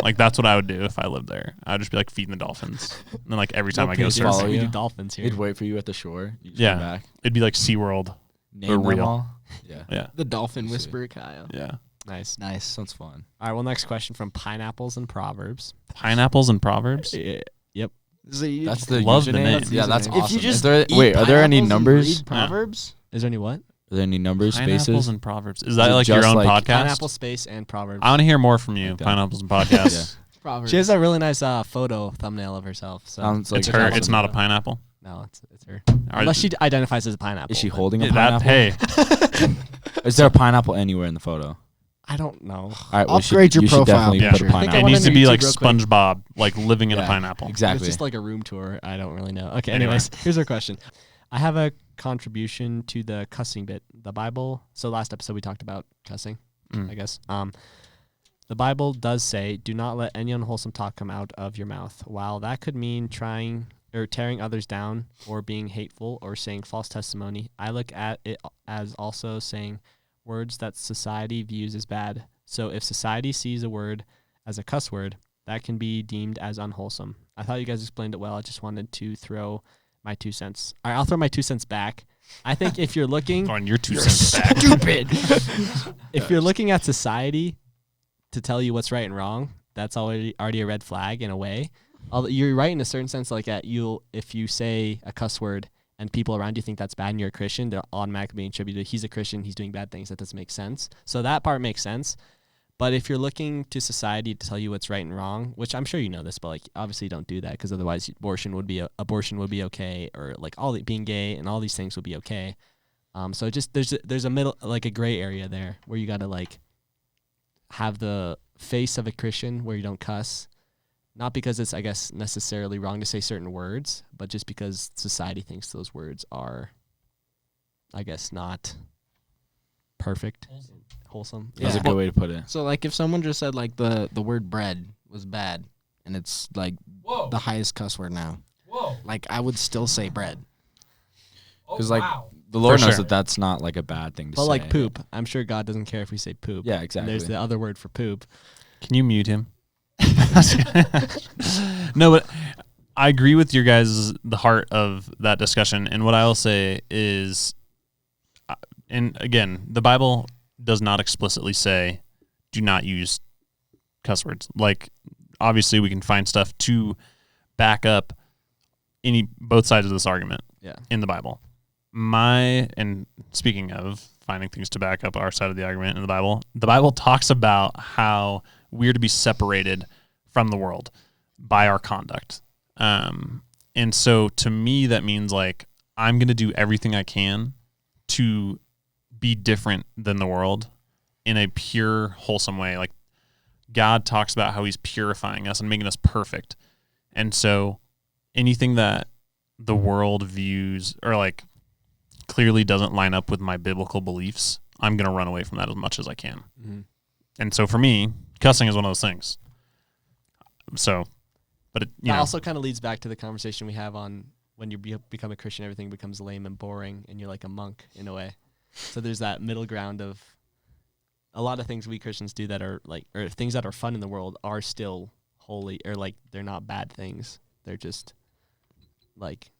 Like that's what I would do if I lived there. I'd just be like feeding the dolphins and then like every time I go pigeons follow surfing, We you. do dolphins here. He'd wait for you at the shore. You just Yeah. come back. it'd be like SeaWorld. Name They're them real. all. Yeah. Yeah, The dolphin whisperer, Kyle. yeah. Nice. Nice. Sounds fun. All right. Well, next question from Pineapples and Proverbs. Pineapples and Proverbs. Yep. That's the Love the username. name. Yeah, that's If awesome. you just are there any numbers? Read Proverbs? Is there any what? Are there any numbers, Pineapples spaces? and Proverbs. Is Is that it like your just own like- podcast? Pineapple space and Proverbs. I want to hear more from you. Like that. Pineapples and podcasts. Proverbs. She has a really nice photo thumbnail of herself. So Sounds like It's her. awesome. It's not a pineapple. No, it's her. Are- Unless she identifies as a pineapple. Is she but holding a that, pineapple? hey, Is there a pineapple anywhere in the photo? I don't know. All right, I'll upgrade your you should profile definitely Yeah. put a picture. I think pineapple. it went needs to on be YouTube like real quick. SpongeBob, like living in a Yeah, pineapple. Exactly. It's just like a room tour. I don't really know. Okay, Anyway. anyways, here's our question. I have a contribution to the cussing bit. The Bible. So last episode we talked about cussing, Mm. I guess. The Bible does say, "Do not let any unwholesome talk come out of your mouth." While that could mean trying or tearing others down, or being hateful, or saying false testimony, I look at it as also saying words that society views as bad. So if society sees a word as a cuss word, that can be deemed as unwholesome. I thought you guys explained it well. I just wanted to throw my 2 cents. All right, I'll throw my 2 cents back. I think if you're looking, On your 2 cents back. Stupid. if you're looking at society to tell you what's right and wrong, that's already a red flag in a way. You're right in a certain sense, like if you say a cuss word and people around you think that's bad and you're a Christian, they're automatically being attributed, he's a Christian, he's doing bad things. That doesn't make sense. So that part makes sense. But if you're looking to society to tell you what's right and wrong, which I'm sure you know this, but like obviously don't do that, because otherwise abortion would be okay, or like being gay and all these things would be okay. So just there's a middle, like a gray area there where you got to like have the face of a Christian where you don't cuss, not because it's, I guess, necessarily wrong to say certain words, but just because society thinks those words are, I guess, not perfect, wholesome. That's Yeah. a good way to put it. So like if someone just said like the word bread was bad and it's like Whoa. the highest cuss word now, Whoa. like I would still say bread. Oh, 'Cause, like, wow. The Lord For knows sure. that that's not like a bad thing to But say. like poop, I'm sure God doesn't care if we say poop. Yeah, And exactly. there's the other word for poop. Can you mute him? No, but I agree with your guys' the heart of that discussion. And what I'll say is, and again, the Bible does not explicitly say do not use cuss words. Like, obviously, we can find stuff to back up both sides of this argument Yeah. in the Bible. And speaking of finding things to back up our side of the argument in the Bible talks about how we're to be separated from the world by our conduct. And so to me, that means like, I'm going to do everything I can to be different than the world in a pure, wholesome way. Like, God talks about how he's purifying us and making us perfect. And so anything that the world views or like clearly doesn't line up with my biblical beliefs, I'm going to run away from that as much as I can. Mm-hmm. And so for me, cussing is one of those things. So, but it, you That know, also kind of leads back to the conversation we have on when you become a Christian, everything becomes lame and boring, and you're like a monk in a way. So there's that middle ground of a lot of things we Christians do that are like, or things that are fun in the world are still holy, or like they're not bad things. They're just like,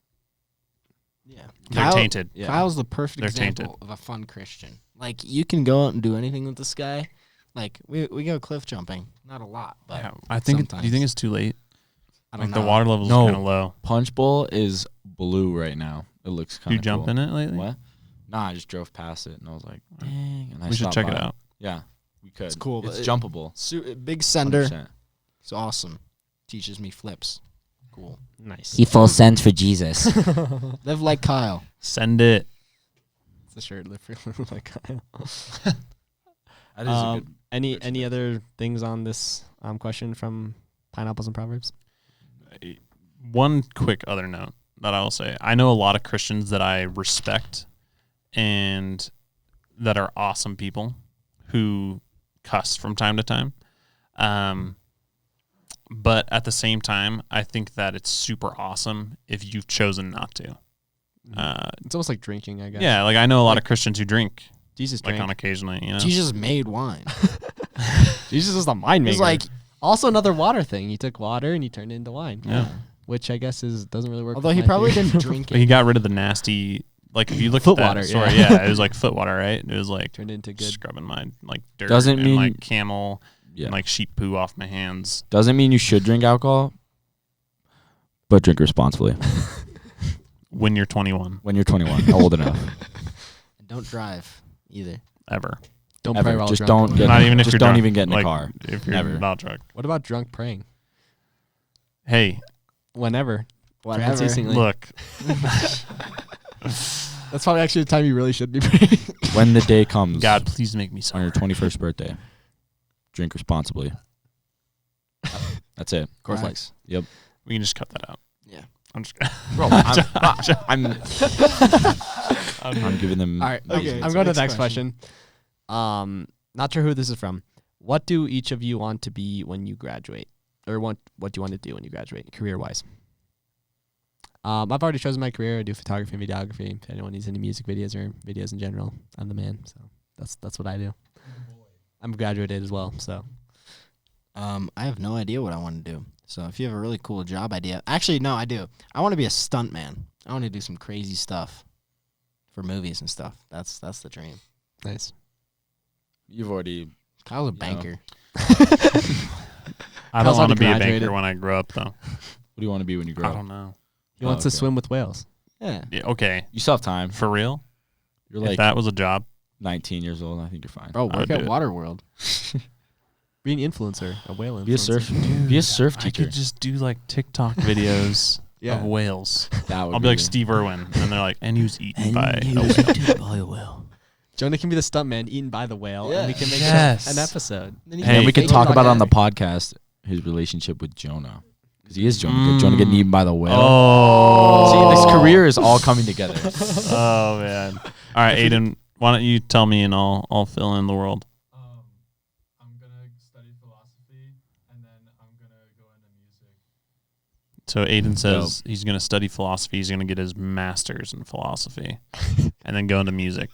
Yeah. they're tainted. yeah. Kyle's the perfect They're example tainted. of a fun Christian. Like you can go out and do anything with this guy. Like we go cliff jumping, not a lot, but Yeah, I think. Do you sometimes. think it's too late? I don't Like know. the water level's No. kind of low. Punch Bowl is blue right now. It looks kind You of jump cool. in it lately? What? Nah, I just drove past it and I was like, dang. And I We should stopped check by. it out. Yeah, we could. It's cool, It's but jumpable. Big sender. 100%. It's awesome. Teaches me flips. Cool. Nice. He full sends for Jesus. Live like Kyle. Send it. It's a shirt live for like Kyle. That is a good. Any other things on this question from Pineapples and Proverbs? One quick other note that I will say. I know a lot of Christians that I respect and that are awesome people who cuss from time to time. But at the same time, I think that it's super awesome if you've chosen not to. It's almost like drinking, I guess. Yeah, like I know a lot of Christians who drink Jesus like drank. on occasionally, you know. Jesus made wine. Jesus is the wine maker. He's like, also another water thing. He took water and he turned it into wine. Yeah. Which I guess doesn't really work. although with he my probably theory. didn't drink But he it. got rid of the nasty, like if you look Foot at that water, story, yeah. yeah, it was like foot water, right? It was like Turned into good. scrubbing my like dirt Doesn't and mean- like camel Yeah. and like sheep poo off my hands. Doesn't mean you should drink alcohol. but drink responsibly. When you're 21, When you're 21, old enough. Don't drive either. ever. Don't Ever. pray while Just drunk. don't get. Not even if just you're don't drunk. even get in Like, the car. If you're Never. not drunk. What about drunk praying? Hey, Whenever. Whatever. Unceasingly. look. That's probably actually the time you really should be praying. When the day comes, God, please make me on your sober. 21st birthday, drink responsibly. That's it. Course Facts. Lights. We can just cut that out. Yeah. I'm just gonna. Bro, I'm giving them. All right. Okay, I'm so going to the next next question. Not sure who this is from. What do each of you want to be when you graduate? Or what do you want to do when you graduate, career-wise? I've already chosen my career. I do photography and videography. If anyone needs any music videos or videos in general, I'm the man. So that's what I do. I'm graduated as well. So I have no idea what I want to do. So if you have a really cool job idea, actually, no, I do. I want to be a stunt man. I want to do some crazy stuff for movies and stuff. That's the dream. nice. You've already. Kyle's a Yeah. banker. I Kyle's don't want to already be a graduated. banker when I grow up, though. What do you want to be when you grow I up? don't know. He wants to okay. swim with whales. Yeah. Yeah, okay, You still have time. for real. You're If like that was a job, 19 years old. I think you're fine. Bro, I work would at do it. Waterworld. Be an influencer, a whale influencer. Be a surf. Be a surf I teacher. could just do like TikTok videos Yeah. of whales. That would I'll be like Steve Irwin, and they're like, and he was eaten by a whale. Jonah can be the stuntman eaten by the whale, and we can make Yes. an episode. Hey, And we can Fake talk about on the podcast. podcast his relationship with Jonah. Because he is Jonah. Jonah getting eaten by the whale. Oh, See, this career is all coming together. Oh man! All right, Aiden, why don't you tell me and I'll fill in the world. I'm gonna study philosophy, and then I'm gonna go into music. So Aiden says he's going to study philosophy. He's going to get his master's in philosophy, and then go into music,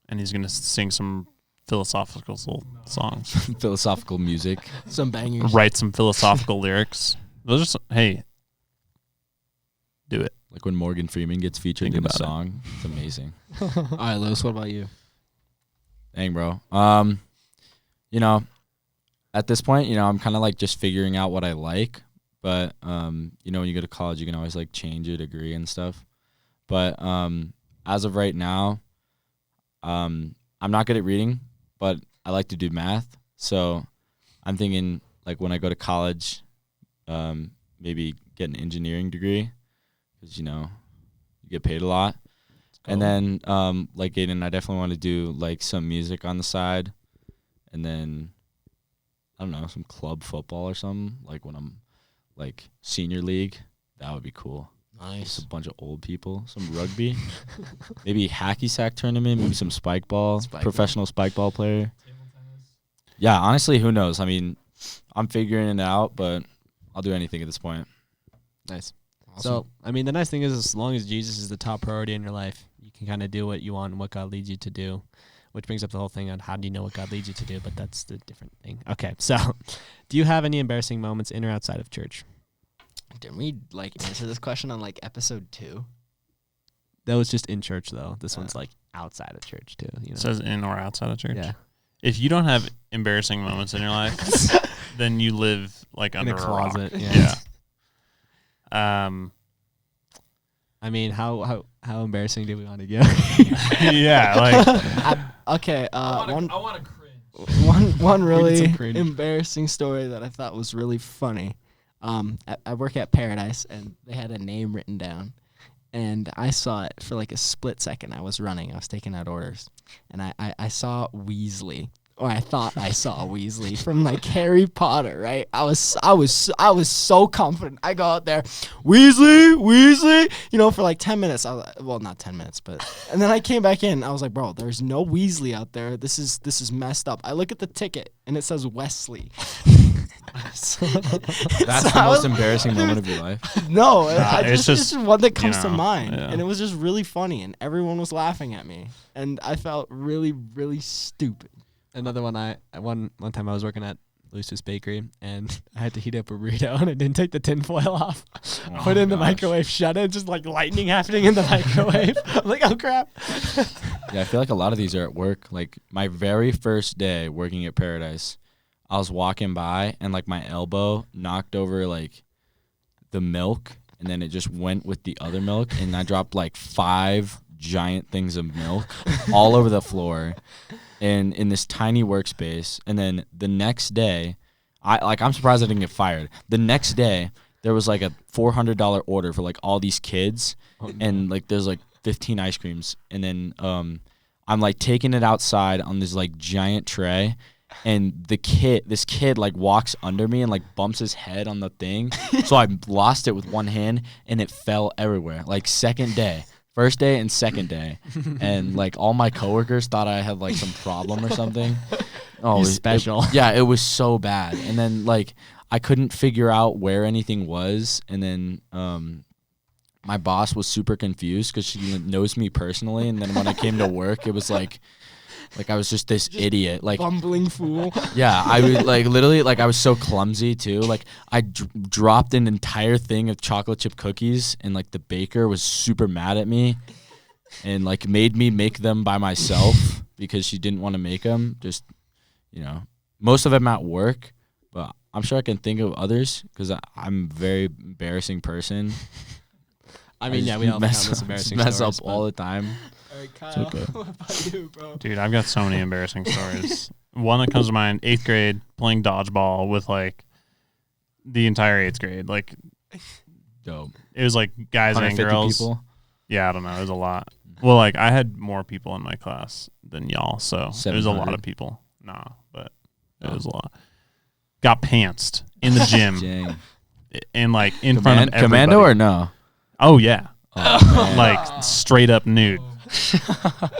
and he's going to sing some philosophical songs, Philosophical music. Some bangers. write some philosophical lyrics. Those are hey, do it. Like when Morgan Freeman gets featured Think in a about it. song. It's amazing. All right, Lewis, what about you? Dang, bro. You know, at this point, you know, I'm kind of like just figuring out what I like. But, you know, when you go to college, you can always like change your degree and stuff. But as of right now, I'm not good at reading, but I like to do math. So I'm thinking like when I go to college, maybe get an engineering degree because, you know, you get paid a lot. And then, like Aiden, I definitely want to do like some music on the side, and then I don't know, some club football or something. Like when I'm like senior league, that would be cool. Just Nice. a bunch of old people, some rugby, maybe hacky sack tournament, maybe some spike ball, Spike ball. professional spike ball player. Table tennis. Yeah, honestly, who knows? I mean, I'm figuring it out, but I'll do anything at this point. Nice. Awesome. So, I mean, the nice thing is, as long as Jesus is the top priority in your life, you can kind of do what you want and what God leads you to do, which brings up the whole thing on how do you know what God leads you to do, but that's the different thing. Okay, so do you have any embarrassing moments in or outside of church? Didn't we like answer this question on like episode 2? That was just in church, though. This one's like outside of church, too. You know? It says in or outside of church. Yeah. If you don't have embarrassing moments in your life, then you live like In under a closet. rock. Yeah. Yeah. I mean, how embarrassing do we want to go? Yeah. Like Okay, I want to cringe. one some really cringe. embarrassing story that I thought was really funny. I work at Paradise, and they had a name written down, and I saw it for like a split second. I was taking out orders, and I saw Weasley, or I thought I saw Weasley from like Harry Potter, right? I was so confident. I go out there, Weasley, you know, for like 10 minutes. I was like, well, not 10 minutes, but and then I came back in. I was like, bro, there's no Weasley out there. This is messed up. I look at the ticket and it says Wesley. That's the most embarrassing moment of your life. No, it's it's just one that comes to know, mind, yeah. and it was just really funny, and everyone was laughing at me, and I felt really, really stupid. Another one, one time I was working at Luce's Bakery, and I had to heat up a burrito, and I didn't take the tin foil off. Put it in the microwave, shut it, just like lightning happening in the microwave. I'm like, oh crap. Yeah, I feel like a lot of these are at work. Like my very first day working at Paradise, I was walking by and like my elbow knocked over like the milk and then it just went with the other milk, and I dropped like 5 giant things of milk all over the floor and in this tiny workspace. And then the next day, I'm surprised I didn't get fired. The next day, there was like a $400 order for like all these kids, and like there's like 15 ice creams, and then I'm like taking it outside on this like giant tray, and this kid like walks under me and like bumps his head on the thing, so I lost it with one hand, and it fell everywhere. Like first day and second day, and like all my coworkers thought I had like some problem or something. Oh, special. It was so bad. And then like I couldn't figure out where anything was, and then my boss was super confused because she knows me personally, and then when I came to work, it was like I was just this idiot, like bumbling fool. Yeah, I was like literally like I was so clumsy too. Like I dropped an entire thing of chocolate chip cookies, and like the baker was super mad at me, and like made me make them by myself because she didn't want to make them. Just most of them at work, but I'm sure I can think of others because I'm a very embarrassing person. I mean, we all mess have this embarrassing up stories, all the time. All right, Kyle, okay. what about you, bro? Dude, I've got so many embarrassing stories. One that comes to mind, 8th grade, playing dodgeball with like the entire 8th grade. Like, Dope. it was like guys and 150 girls. people. Yeah, I don't know. It was a lot. Well, like I had more people in my class than y'all, so it was a lot 700. of people. Nah, but it was a lot. Got pantsed in the gym Dang. and like in front of everybody. Commando or no? Oh yeah, Oh, man. like straight up nude.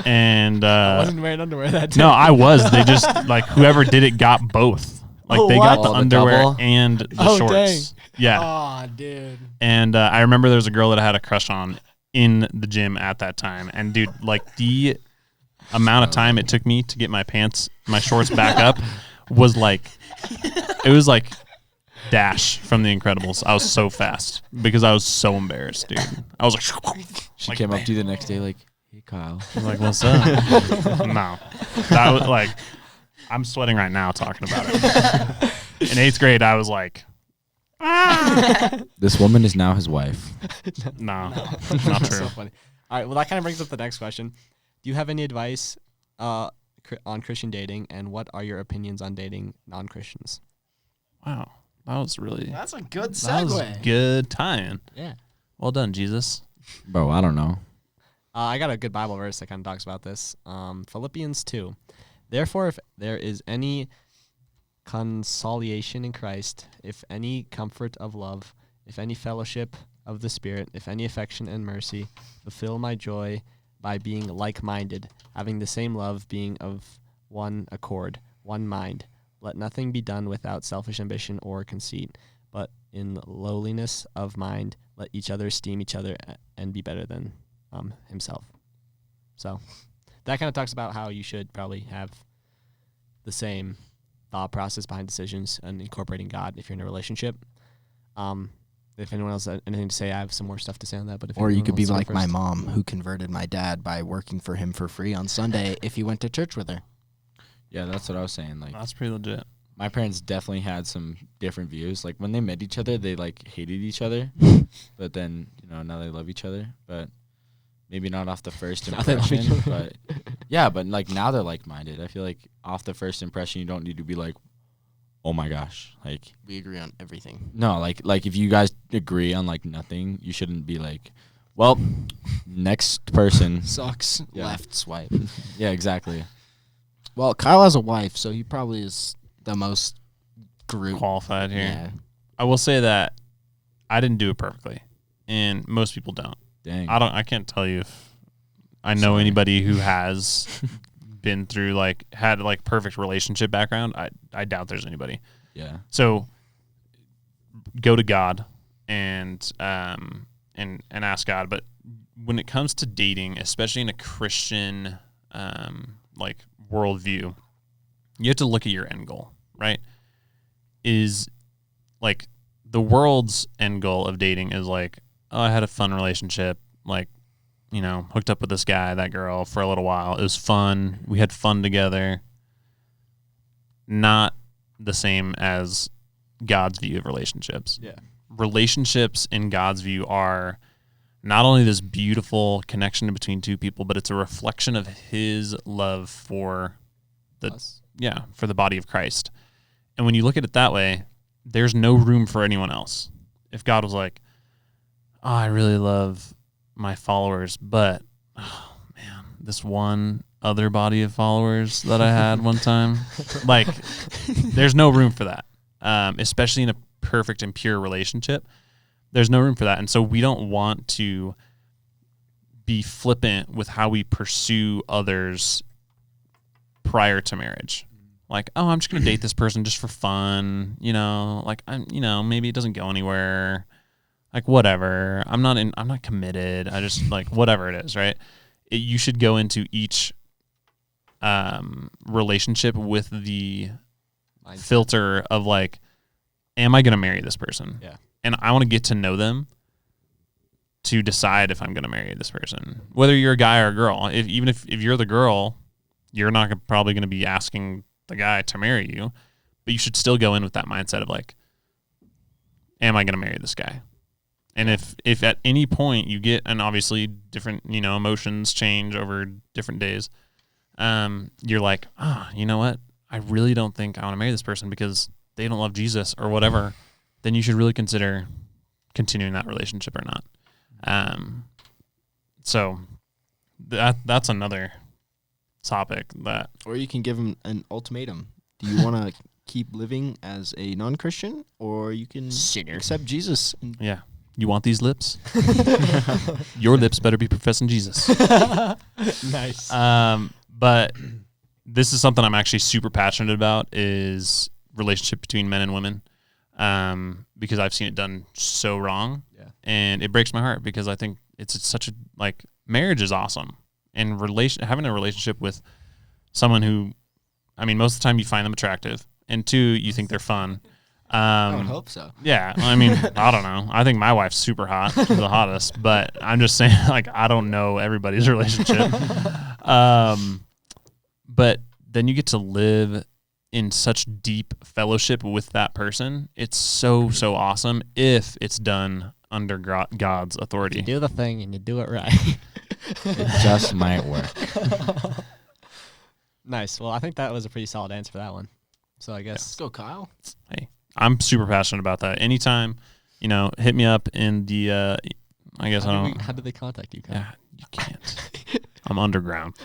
And I wasn't wearing underwear that day. no, I was. They just like whoever did it got both. Like Oh, they got what? the Oh, the underwear double? and the Oh, shorts. dang. Yeah. Oh, dude. And I remember there was a girl that I had a crush on in the gym at that time. And dude, like the amount of time it took me to get my shorts back up was like, it was like Dash from The Incredibles. I was so fast because I was so embarrassed, dude. I was like, She came up to you the next day like, hey, Kyle. I was like, what's up? No. That was like, I'm sweating right now talking about it. In 8th grade, I was like, This woman is now his wife. no, not That's true. so funny. All right, well, that kind of brings up the next question. Do you have any advice on Christian dating, and what are your opinions on dating non-Christians? Wow. That was really, That's a good that was segue. good timing. Yeah. Well done, Jesus. Bro, I don't know. I got a good Bible verse that kind of talks about this. Philippians 2. Therefore, if there is any consolation in Christ, if any comfort of love, if any fellowship of the Spirit, if any affection and mercy, fulfill my joy by being like-minded, having the same love, being of one accord, one mind. Let nothing be done without selfish ambition or conceit, but in lowliness of mind, let each other esteem each other and be better than himself. So that kind of talks about how you should probably have the same thought process behind decisions and incorporating God if you're in a relationship. If anyone else has anything to say, I have some more stuff to say on that. But if Or you anyone could be wants to go like my first. mom, who converted my dad by working for him for free on Sunday if he went to church with her. Yeah, that's what I was saying. Like, That's pretty legit. my parents definitely had some different views. Like, when they met each other, they, like, hated each other. But then, now they love each other. But maybe not off the first Now they love each impression. other. But, yeah, but, like, now they're like-minded. I feel like off the first impression, you don't need to be like, oh, my gosh. Like, We agree on everything. no, like if you guys agree on, like, nothing, you shouldn't be like, well, next person. Sucks. Yeah. Left swipe. Yeah, exactly. Well, Kyle has a wife, so he probably is the most group. Qualified here. Yeah. I will say that I didn't do it perfectly, and most people don't. Dang. I can't tell you if I know Sorry. anybody who has been through had perfect relationship background. I doubt there's anybody. Yeah. So go to God and ask God. But when it comes to dating, especially in a Christian worldview, you have to look at your end goal, right? Is like the world's end goal of dating is like, oh, I had a fun relationship, hooked up with this guy, that girl for a little while. It was fun. We had fun together. Not the same as God's view of relationships. Yeah. relationships in God's view are not only this beautiful connection between two people, but it's a reflection of his love for for the body of Christ. And when you look at it that way, there's no room for anyone else. If God was like, oh, I really love my followers, but oh man, this one other body of followers that I had one time, like there's no room for that. Especially in a perfect and pure relationship, there's no room for that. And so we don't want to be flippant with how we pursue others prior to marriage. Like, oh, I'm just going to date this person just for fun, like maybe it doesn't go anywhere. Like whatever. I'm not committed. I just like whatever it is, right? You should go into each relationship with the filter of like, am I going to marry this person? Yeah. And I want to get to know them to decide if I'm going to marry this person, whether you're a guy or a girl. Even if you're the girl, you're not probably going to be asking the guy to marry you, but you should still go in with that mindset of like, am I going to marry this guy? And if at any point you get, and obviously different, emotions change over different days, you're like, you know what? I really don't think I want to marry this person because they don't love Jesus or whatever, then you should really consider continuing that relationship or not. So that's another topic that. Or you can give them an ultimatum. Do you want to keep living as a non-Christian, or you can accept Jesus? Yeah. You want these lips? Your lips better be professing Jesus. Nice. But this is something I'm actually super passionate about, is relationship between men and women, because I've seen it done so wrong. Yeah. And it breaks my heart because I think it's such a, like, marriage is awesome. And having a relationship with someone who, I mean, most of the time you find them attractive, and two, you think they're fun. I would hope so. Yeah, I mean, I don't know. I think my wife's super hot. She's the hottest. But I'm just saying, like, I don't know everybody's relationship. But then you get to live in such deep fellowship with that person. It's so awesome if it's done under God's authority. You do the thing and you do it right. It just might work. Nice. Well, I think that was a pretty solid answer for that one. So I guess Let's go, Kyle. Hey, I'm super passionate about that. Anytime, hit me up in the, I guess how did they contact you, Kyle? Yeah, you can't. I'm underground.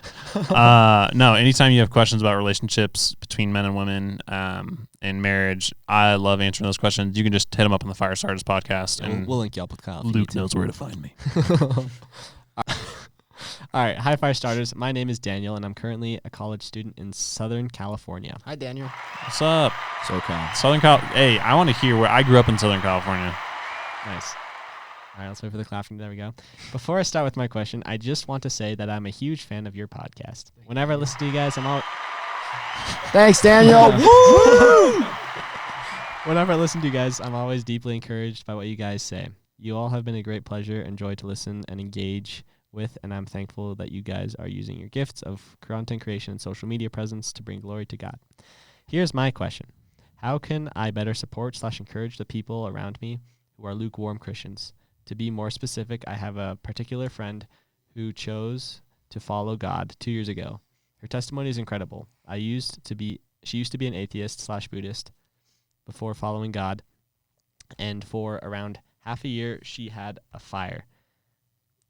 No, anytime you have questions about relationships between men and women, and marriage, I love answering those questions. You can just hit them up on the Fire Starters podcast. Yeah, and we'll link you up with Kyle. if you need Luke to. knows where to find me. All right. Hi, Fire Starters. My name is Daniel, and I'm currently a college student in Southern California. Hi, Daniel. What's up? So kind. Southern Cal. Hey, I want to hear where I grew up in Southern California. Nice. All right, let's wait for the clapping. There we go. Before I start with my question, I just want to say that I'm a huge fan of your podcast. Whenever I listen to you guys, Thanks, Daniel. Whenever I listen to you guys, I'm always deeply encouraged by what you guys say. You all have been a great pleasure and joy to listen and engage with, and I'm thankful that you guys are using your gifts of content creation and social media presence to bring glory to God. Here's my question. How can I better support/encourage the people around me who are lukewarm Christians? To be more specific, I have a particular friend who chose to follow God 2 years ago. Her testimony is incredible. She used to be an atheist/Buddhist before following God, and for around half a year, she had a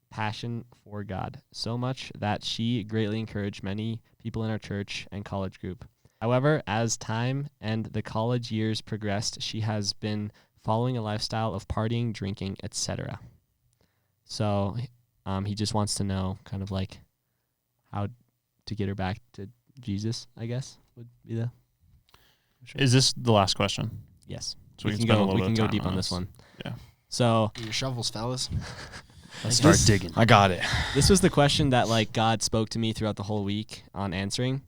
passion for God, so much that she greatly encouraged many people in our church and college group. However, as time and the college years progressed, she has been following a lifestyle of partying, drinking, etc. So he just wants to know kind of like how to get her back to Jesus, I guess, would be the... Is this the last question? Yes. So we can go spend a deep on this one. Yeah. So Get your shovels, fellas. Let's start digging. I got it. this was the question that like God spoke to me throughout the whole week on answering.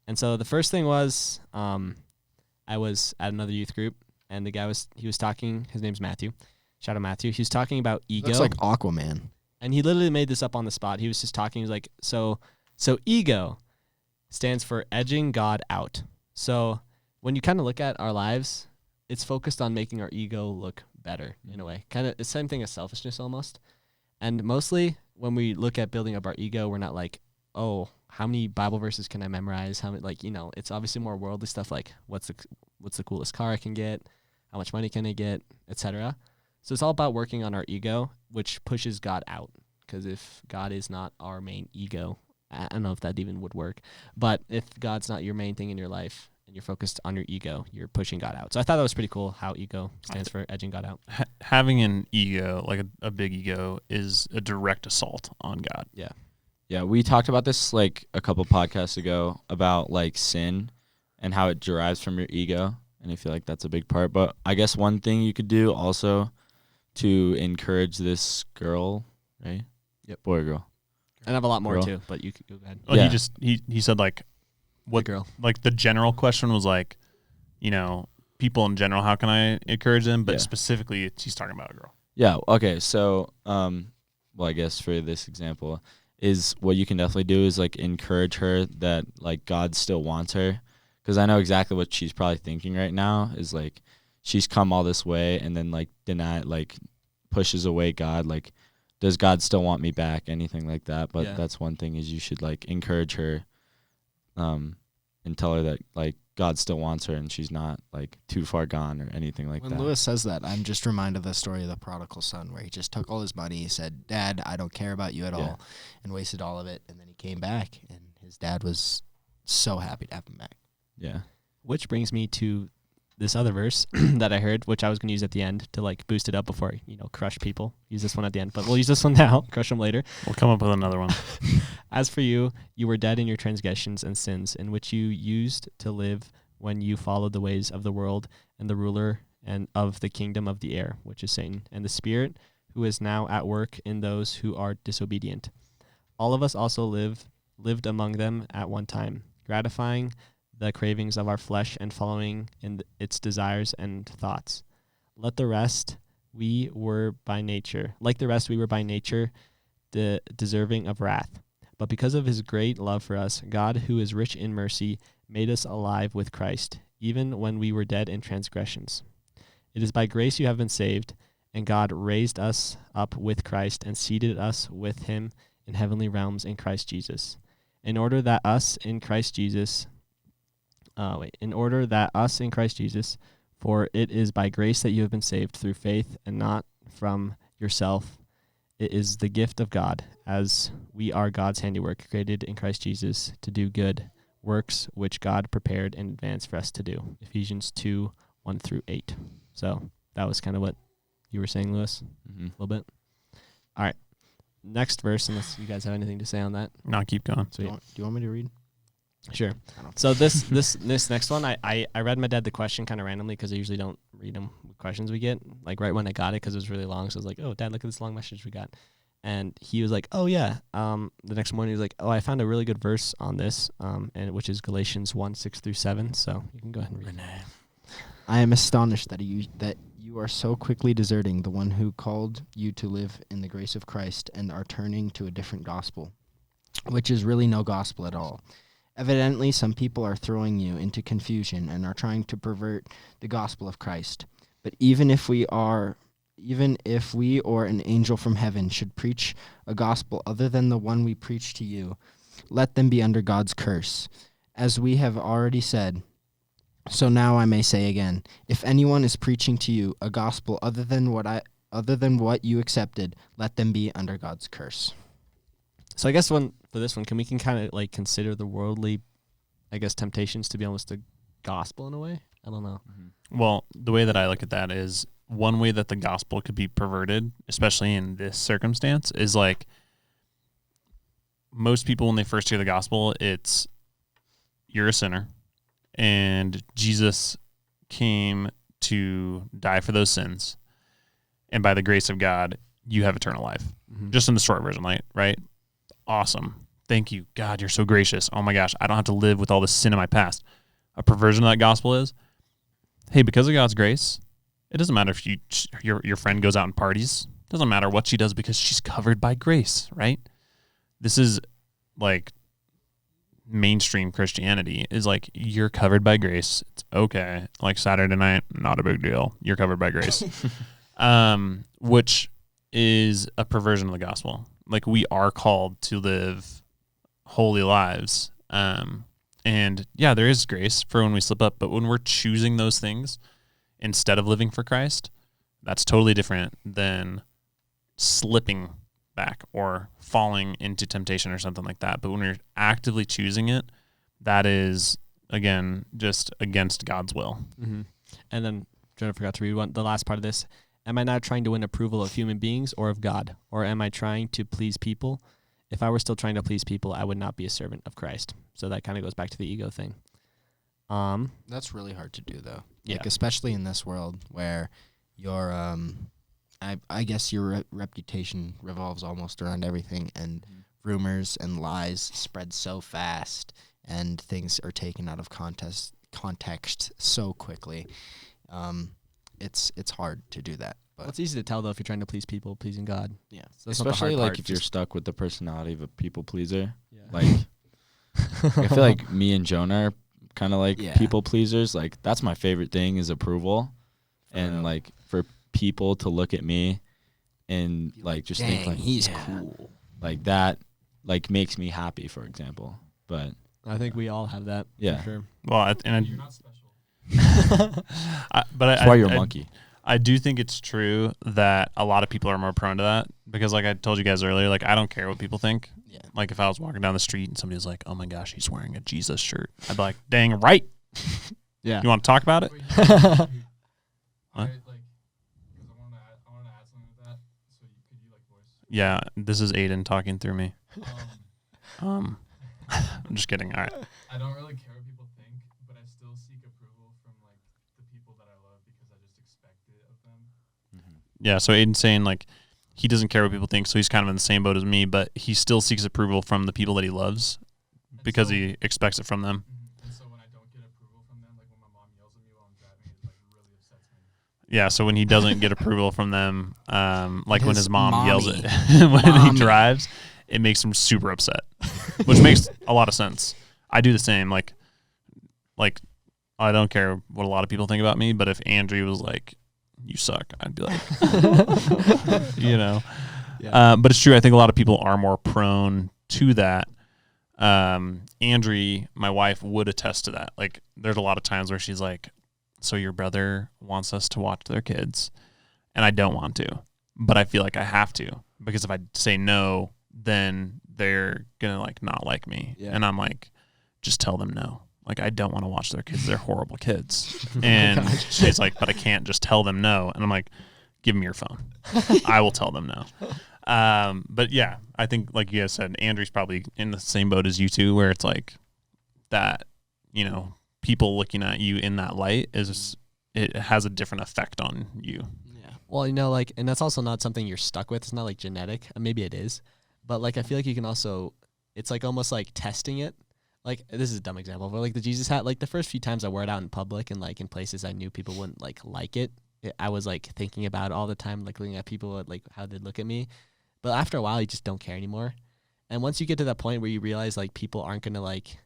And so the first thing was I was at another youth group, and the guy was talking, his name's Matthew. Shout out Matthew. He was talking about ego. Looks like Aquaman. And he literally made this up on the spot. He was just talking. He was like, so ego stands for edging God out. So when you kind of look at our lives, it's focused on making our ego look better in a way. Kind of the same thing as selfishness almost. And mostly when we look at building up our ego, we're not like, oh, how many Bible verses can I memorize? How many, like, you know, it's obviously more worldly stuff like what's the coolest car I can get, how much money can I get, etc. So it's all about working on our ego, which pushes God out. Because if God is not our main ego, I don't know if that even would work, but if God's not your main thing in your life and you're focused on your ego, you're pushing God out. So I thought that was pretty cool how ego stands for edging God out. Having an ego, like a big ego, is a direct assault on God. Yeah. Yeah, we talked about this like a couple podcasts ago about like sin and how it derives from your ego, and I feel like that's a big part. But I guess one thing you could do also to encourage this girl, right? Yep. Boy or girl? And I have a lot more Girl. too, but you could go ahead. Well, Yeah. he said like what girl. like the general question was like, you know, people in general, how can I encourage them? But Yeah. specifically, he's talking about a girl. Yeah. Okay. So, well, I guess for this example, is what you can definitely do is like encourage her that like God still wants her, because I know exactly what she's probably thinking right now is like she's come all this way and then like pushes away God. Like, does God still want me back? Anything like that. But Yeah. that's one thing is you should like encourage her, and tell her that like God still wants her and she's not like too far gone or anything like When that. Lewis says that, I'm just reminded of the story of the prodigal son, where he just took all his money. He said, "Dad, I don't care about you at all," and wasted all of it. And then he came back, and his dad was so happy to have him back. Yeah. Which brings me to this other verse that I heard, which I was going to use at the end to like boost it up before I, crush people. Use this one at the end, but we'll use this one now. Crush them later. We'll come up with another one. As for you, you were dead in your transgressions and sins, in which you used to live when you followed the ways of the world and the ruler and of the kingdom of the air, which is Satan, and the spirit who is now at work in those who are disobedient. All of us also lived among them at one time, gratifying the cravings of our flesh and following in its desires and thoughts. Like the rest, we were by nature deserving of wrath. But because of his great love for us, God, who is rich in mercy, made us alive with Christ, even when we were dead in transgressions. It is by grace you have been saved, and God raised us up with Christ and seated us with him in heavenly realms in Christ Jesus, in order that us in Christ Jesus, for it is by grace that you have been saved through faith, and not from yourself. It is the gift of God, as we are God's handiwork, created in Christ Jesus to do good works which God prepared in advance for us to do. Ephesians 2:1-8. So that was kind of what you were saying, Lewis, Mm-hmm. a little bit. All right. Next verse, unless you guys have anything to say on that. No, keep going. Do you want me to read? Sure. I don't So this next one, I read my dad the question kind of randomly because I usually don't read them questions we get, like right when I got it because it was really long. So I was like, oh, Dad, look at this long message we got. And he was like, oh, yeah. The next morning he was like, oh, I found a really good verse on this, and which is Galatians 1:6-7. So you can go ahead and read it. I am astonished that you are so quickly deserting the one who called you to live in the grace of Christ and are turning to a different gospel, which is really no gospel at all. Evidently, some people are throwing you into confusion and are trying to pervert the gospel of Christ. But even if we or an angel from heaven should preach a gospel other than the one we preach to you, let them be under God's curse. As we have already said, so now I may say again, if anyone is preaching to you a gospel other than what you accepted, let them be under God's curse. So I guess for this one, can kind of like consider the worldly, I guess, temptations to be almost a gospel in a way? I don't know. Well, the way that I look at that is one way that the gospel could be perverted, especially in this circumstance, is like most people when they first hear the gospel, it's you're a sinner and Jesus came to die for those sins. And by the grace of God, you have eternal life. Mm-hmm. Just in the short version, right? Awesome. Thank you. God, you're so gracious. Oh my gosh, I don't have to live with all this sin in my past. A perversion of that gospel is, hey, because of God's grace, it doesn't matter if your friend goes out and parties. It doesn't matter what she does because she's covered by grace, right? This is like mainstream Christianity is like, you're covered by grace. It's okay. Like Saturday night, not a big deal. You're covered by grace. which is a perversion of the gospel. Like, we are called to live holy lives. And yeah, there is grace for when we slip up, but when we're choosing those things instead of living for Christ, that's totally different than slipping back or falling into temptation or something like that. But when we're actively choosing it, that is, again, just against God's will. Mm-hmm. And then Jonah forgot to read the last part of this. Am I not trying to win approval of human beings or of God? Or am I trying to please people? If I were still trying to please people, I would not be a servant of Christ. So that kind of goes back to the ego thing. That's really hard to do, though. Yeah. Like, especially in this world where your, I guess your reputation revolves almost around everything, and rumors and lies spread so fast, and things are taken out of context so quickly. It's hard to do that. But Well, it's easy to tell, though, if you're trying to please people, pleasing God. yeah, So that's not the Especially hard like part, if you're just- stuck with the personality of a people pleaser. Yeah. Like, I feel like me and Jonah are kind of like Yeah. people pleasers. Like, that's my favorite thing is approval, and real. like for people to look at me and like just think dang, like he's yeah, cool. like that, like makes me happy, for example. But I think we all have that. Yeah. For sure. Well, You're not special. but that's why you're a monkey. I do think it's true that a lot of people are more prone to that because, like I told you guys earlier, like I don't care what people think. Yeah. Like if I was walking down the street and somebody was like, "Oh my gosh, he's wearing a Jesus shirt," I'd be like, "Dang right! Yeah. You want to talk about it?" Wait, Huh? I like, because I wanted to add something with that. So could you like voice? Yeah, this is Aiden talking through me. Um, I'm just kidding. All right. I don't really care what people think, but I still seek approval from like the people that I love because I just expect it of them. Yeah, so Aiden's saying like he doesn't care what people think, so he's kind of in the same boat as me, but he still seeks approval from the people that he loves because so, he expects it from them. And so when I don't get approval from them, like when my mom yells at me while I'm driving, it like really upsets me. Yeah, so when he doesn't get approval from them, like when his mom mommy. yells at when Mommy. he drives, it makes him super upset, which makes a lot of sense. I do the same. Like I don't care what a lot of people think about me, but if Andrew was like, "You suck," I'd be like, you know. Yeah. But it's true. I think a lot of people are more prone to that. Andrea, my wife, would attest to that. Like, there's a lot of times where she's like, "So your brother wants us to watch their kids," and I don't want to, but I feel like I have to because if I say no, then they're gonna like not like me, Yeah. and I'm like, just tell them no. Like, I don't want to watch their kids. They're horrible kids. And she's like, but I can't just tell them no. And I'm like, give me your phone. I will tell them no. But yeah, I think like you guys said, Andrew's probably in the same boat as you two, where it's like that, you know, people looking at you in that light it has a different effect on you. Yeah. Well, you know, like, and that's also not something you're stuck with. It's not like genetic. Maybe it is. But like, I feel like you can also, it's like almost like testing it. Like, this is a dumb example, but like the Jesus hat, like the first few times I wore it out in public and like in places I knew people wouldn't like it, I was like thinking about it all the time, like looking at people, like how they'd look at me. But after a while, you just don't care anymore. And once you get to that point where you realize like people aren't going to like,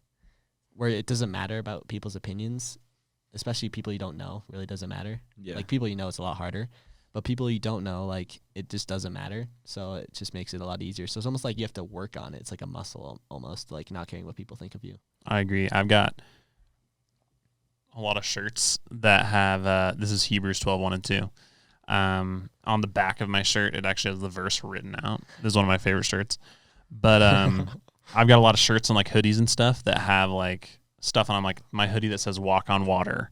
where it doesn't matter about people's opinions, especially people you don't know, really doesn't matter. Yeah. Like people you know, it's a lot harder. But people you don't know, like, it just doesn't matter. So it just makes it a lot easier. So it's almost like you have to work on it. It's like a muscle almost, like not caring what people think of you. I agree. I've got a lot of shirts that have this is Hebrews 12:1 and 2. On the back of my shirt, it actually has the verse written out. This is one of my favorite shirts. But I've got a lot of shirts and like hoodies and stuff that have like stuff on like my hoodie that says "Walk on Water,"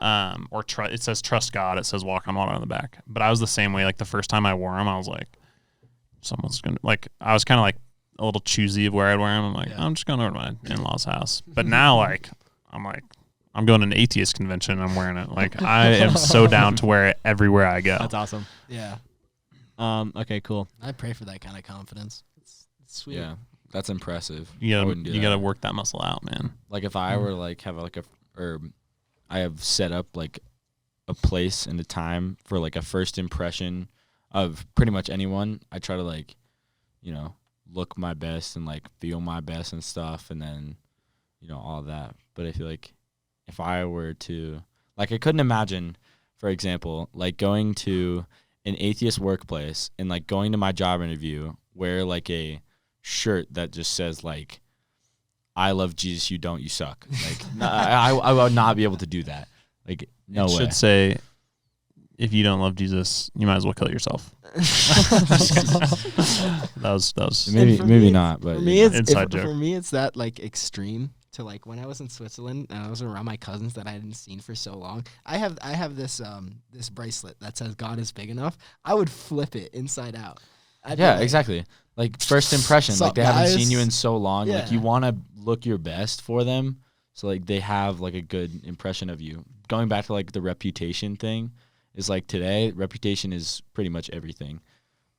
or it says "Trust God." It says "Walk on Water" on the back. But I was the same way. Like the first time I wore them, I was like, someone's gonna like. I was kind of like a little choosy of where I'd wear them. I'm like, I'm just going over to my in-laws' house. But now, like, I'm going to an atheist convention and I'm wearing it. Like, I am so down to wear it everywhere I go. That's awesome. Yeah. Okay, cool. I pray for that kind of confidence. It's sweet. Yeah, that's impressive. You I gotta wouldn't do you that. gotta work that muscle out, man. Like if I were like have like I have set up like a place and a time for like a first impression of pretty much anyone. I try to like, you know, look my best and like feel my best and stuff, and then, you know, all that. But I feel like if I were to like, I couldn't imagine, for example, like going to an atheist workplace and like going to my job interview, wear like a shirt that just says like, I love Jesus, you don't, you suck. Like I would not be able to do that. Like no it way. should say, if you don't love Jesus, you might as well kill yourself. that was maybe for me, maybe not, but For me, yeah. it's Inside joke. for me, it's that like extreme to like when I was in Switzerland and I was around my cousins that I hadn't seen for so long. I have this this bracelet that says God is big enough. I would flip it inside out. I'd be Yeah, like, exactly. Like first impression, Sup, like they haven't seen guys? you in so long. Like Yeah. you want to look your best for them, so like they have like a good impression of you. Going back to like the reputation thing, is like today reputation is pretty much everything.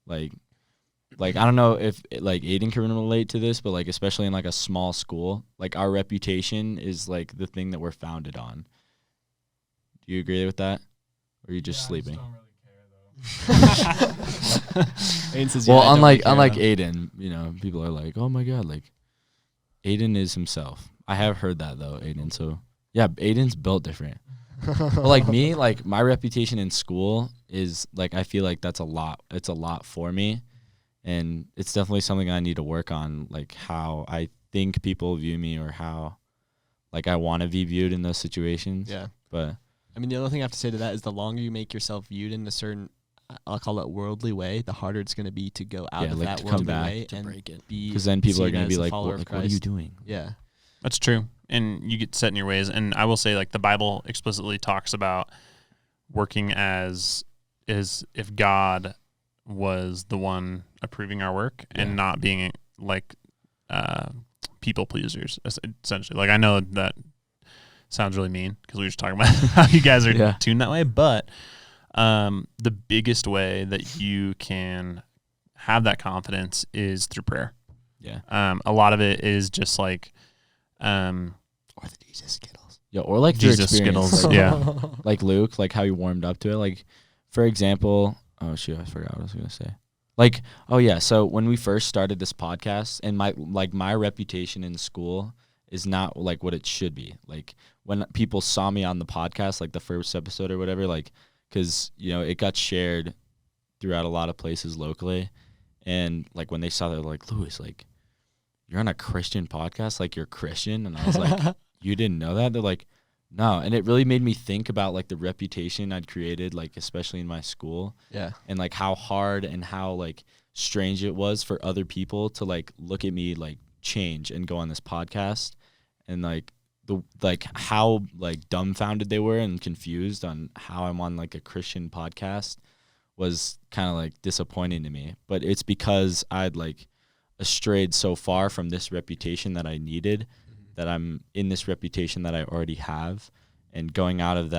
Like I don't know if like Aiden can relate to this, but like especially in like a small school, like our reputation is like the thing that we're founded on. Do you agree with that, or are you just sleeping? I just don't really care though. Aiden says, Well, "Yeah, I don't unlike really care, Aiden, you know, people are like, "Oh my god, like Aiden is himself." I have heard that though, Aiden. So yeah, Aiden's built different. But like me, like my reputation in school is like I feel like that's a lot. It's a lot for me, and it's definitely something I need to work on. Like how I think people view me, or how like I want to be viewed in those situations. Yeah. But I mean, the other thing I have to say to that is the longer you make yourself viewed in a certain, I'll call it worldly way, the harder it's going to be to go out Yeah, of like that to come worldly back, way to and break it. be because then people are seen going to as be a like, follower what, of like, what are you Christ. doing? Yeah. That's true. And you get set in your ways. And I will say, like, the Bible explicitly talks about working as if God was the one approving our work and not being like people pleasers, essentially. Like, I know that sounds really mean because we were just talking about how you guys are tuned that way, but the biggest way that you can have that confidence is through prayer. Yeah. A lot of it is just like, Or the Jesus Skittles. Yeah, or like through Jesus experience, Skittles. like, Yeah. like Luke, like how he warmed up to it. Like, for example, oh shoot, I forgot what I was gonna say. Like, oh yeah, so when we first started this podcast, and my reputation in school is not like what it should be. Like when people saw me on the podcast, like the first episode or whatever, like because you know it got shared throughout a lot of places locally, and like when they saw that, they're like, Louis, like you're on a Christian podcast, like you're Christian, and I was like, you didn't know that? They're like, no, and it really made me think about like the reputation I'd created, like especially in my school. Yeah. And like how hard and how like strange it was for other people to like look at me like change and go on this podcast, and like how like dumbfounded they were and confused on how I'm on like a Christian podcast was kind of like disappointing to me. But it's because I'd like strayed so far from this reputation that I needed, that I'm in this reputation that I already have, and going out of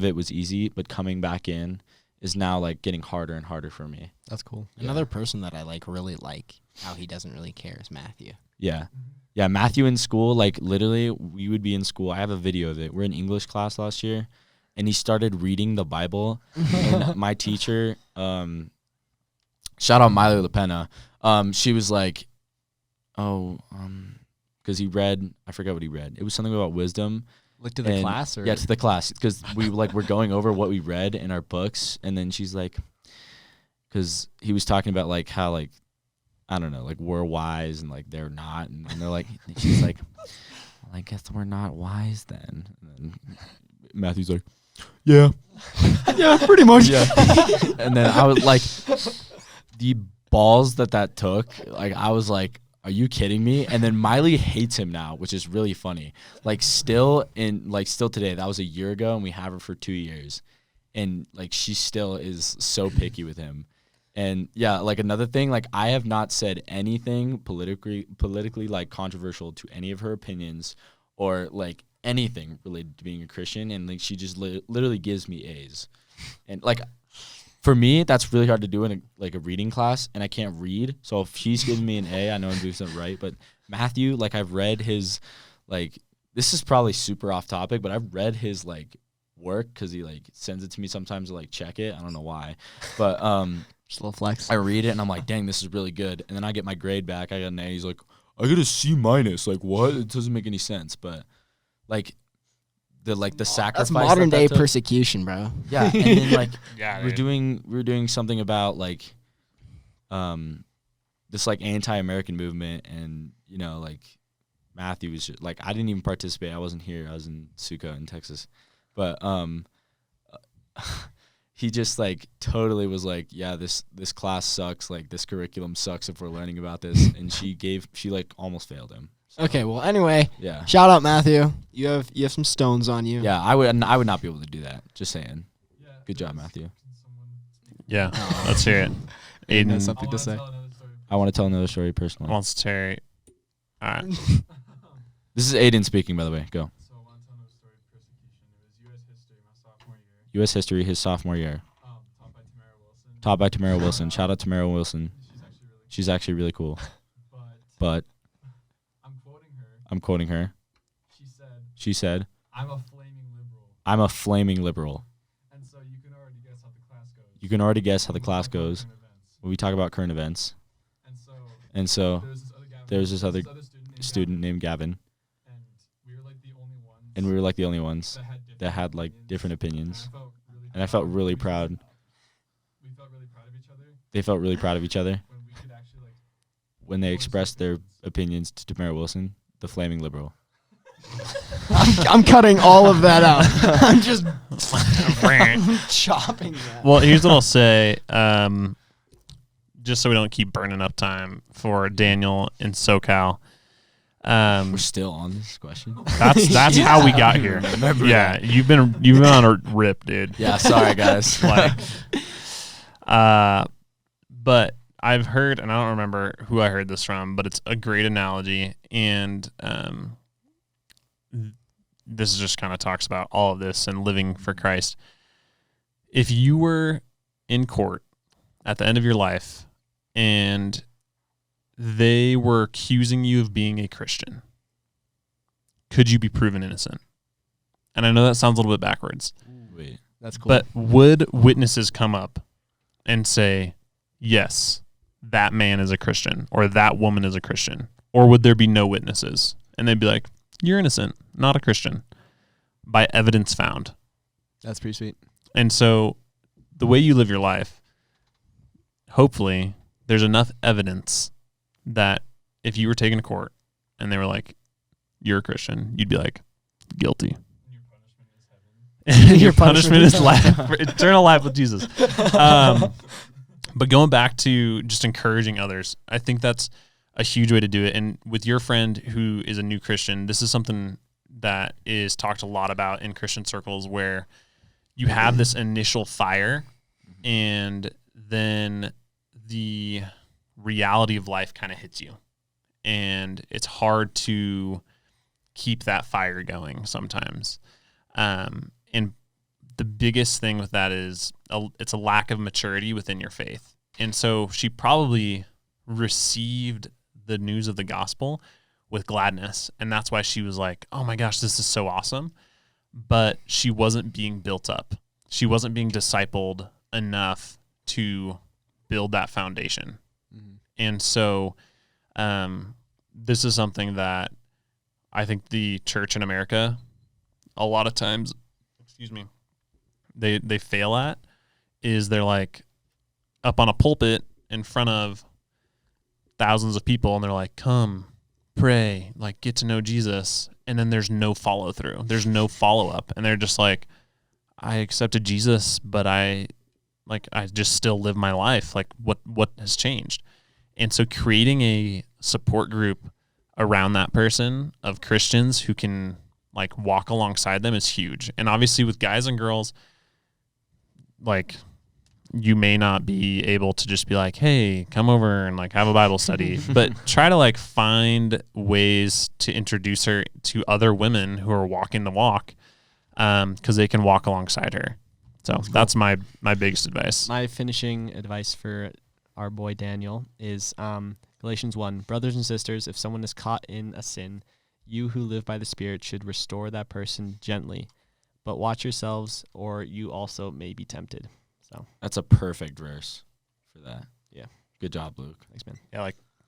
it was easy, but coming back in is now like getting harder and harder for me. That's cool. Another person that I really like how he doesn't really care is Matthew. Yeah. Yeah, Matthew in school, like literally we would be in school. I have a video of it. We're in English class last year, and he started reading the Bible. And my teacher, shout out Miley LaPena, she was like, because he read, I forgot what he read. It was something about wisdom. Look to the class? Or? Yeah, to the class, because we're going over what we read in our books, and then she's like, because he was talking about like how like, I don't know, like we're wise and like they're not, and they're like, and she's like, well, I guess we're not wise then. And then Matthew's like, yeah, yeah, pretty much. Yeah. And then I was like, the balls that took, like I was like, are you kidding me? And then Miley hates him now, which is really funny. Like still today, that was a year ago, and we have her for 2 years, and like she still is so picky with him. And yeah, like another thing, like I have not said anything politically like controversial to any of her opinions or like anything related to being a Christian, and like she just literally gives me A's. And like for me, that's really hard to do in a reading class, and I can't read. So if she's giving me an A, I know I'm doing something right. But Matthew, like I've read his, like this is probably super off topic, but I've read his like work because he like sends it to me sometimes to like check it. I don't know why, but Just a little flex. I read it and I'm like, dang, this is really good. And then I get my grade back. I got an A. He's like, I got a C-. Like what? It doesn't make any sense. But like the sacrifice. That's modern that day took. persecution, bro. Yeah, and then like Yeah, we're dude. doing something about like this like anti-American movement, and like Matthew was just, like, I didn't even participate. I wasn't here. I was in Sukkot in Texas, but he just like totally was like, yeah, this class sucks. Like this curriculum sucks if we're learning about this, and she like almost failed him. So, Okay, well, anyway, yeah, shout out Matthew. You have some stones on you. yeah. I would not be able to do that. Just saying. Yeah. Good job, Matthew. Can someone speak? Yeah, let's hear it. Aiden Aiden has something to I say. wanna tell another story. I want to tell another story personally. wants to hear it. All right. This is Aiden speaking, by the way. Go. So I want to tell another story of persecution. It was U.S. history my sophomore year. U.S. history, his sophomore year. Taught by Tamara Wilson. Taught by Tamara Wilson. Shout out to Tamara Wilson. She's actually really cool. She's actually really cool. But But I'm quoting her. I'm quoting her. She said, She said, "I'm a flaming liberal." I'm a flaming liberal. And so you can already guess how the class goes. You can already guess how the When we class talk about goes current events. when we talk about current events. And so And so there's this other student named Gavin, and we were like the only ones. and we were like the only ones that had like different opinions. And I felt really proud. We felt really proud of each other They felt really proud of each other when we could actually like. when they expressed their opinions to Tamara Wilson, the flaming liberal. I'm cutting all of that out. I'm just chopping that. Well, here's what I'll say. Just so we don't keep burning up time for Daniel in SoCal. We're still on this question. That's how we got here. Remember Yeah, that. you've been on a rip, dude. Yeah, sorry guys. Like, but I've heard, and I don't remember who I heard this from, but it's a great analogy, and this just kind of talks about all of this and living for Christ. If you were in court at the end of your life and they were accusing you of being a Christian, could you be proven innocent? And I know that sounds a little bit backwards. Wait. That's cool. But would witnesses come up and say, yes, that man is a Christian or that woman is a Christian? Or would there be no witnesses? And they'd be like, you're innocent, not a Christian, by evidence found. That's pretty sweet. And so the way you live your life, hopefully there's enough evidence that if you were taken to court and they were like, you're a Christian, you'd be like, guilty. Your punishment is life, eternal life with Jesus. But going back to just encouraging others, I think that's a huge way to do it. And with your friend who is a new Christian, this is something that is talked a lot about in Christian circles, where you have this initial fire and then the reality of life kind of hits you. And it's hard to keep that fire going sometimes. And the biggest thing with that is it's a lack of maturity within your faith. And so she probably received the news of the gospel with gladness. And that's why she was like, oh my gosh, this is so awesome. But she wasn't being built up. She wasn't being discipled enough to build that foundation. Mm-hmm. And so this is something that I think the church in America, a lot of times, they fail at, is they're like up on a pulpit in front of thousands of people and they're like, come pray, like get to know Jesus. And then there's no follow through. There's no follow up. And they're just like, I accepted Jesus, but I just still live my life. Like what has changed? And so creating a support group around that person of Christians who can like walk alongside them is huge. And obviously with guys and girls, like you may not be able to just be like, hey, come over and like have a Bible study, but try to like find ways to introduce her to other women who are walking the walk, because they can walk alongside her. So that's my biggest advice. My finishing advice for our boy Daniel is Galatians 1. Brothers and sisters, if someone is caught in a sin, you who live by the Spirit should restore that person gently. But watch yourselves, or you also may be tempted. So That's a perfect verse for that. Yeah. Good job, Luke. thanks, man.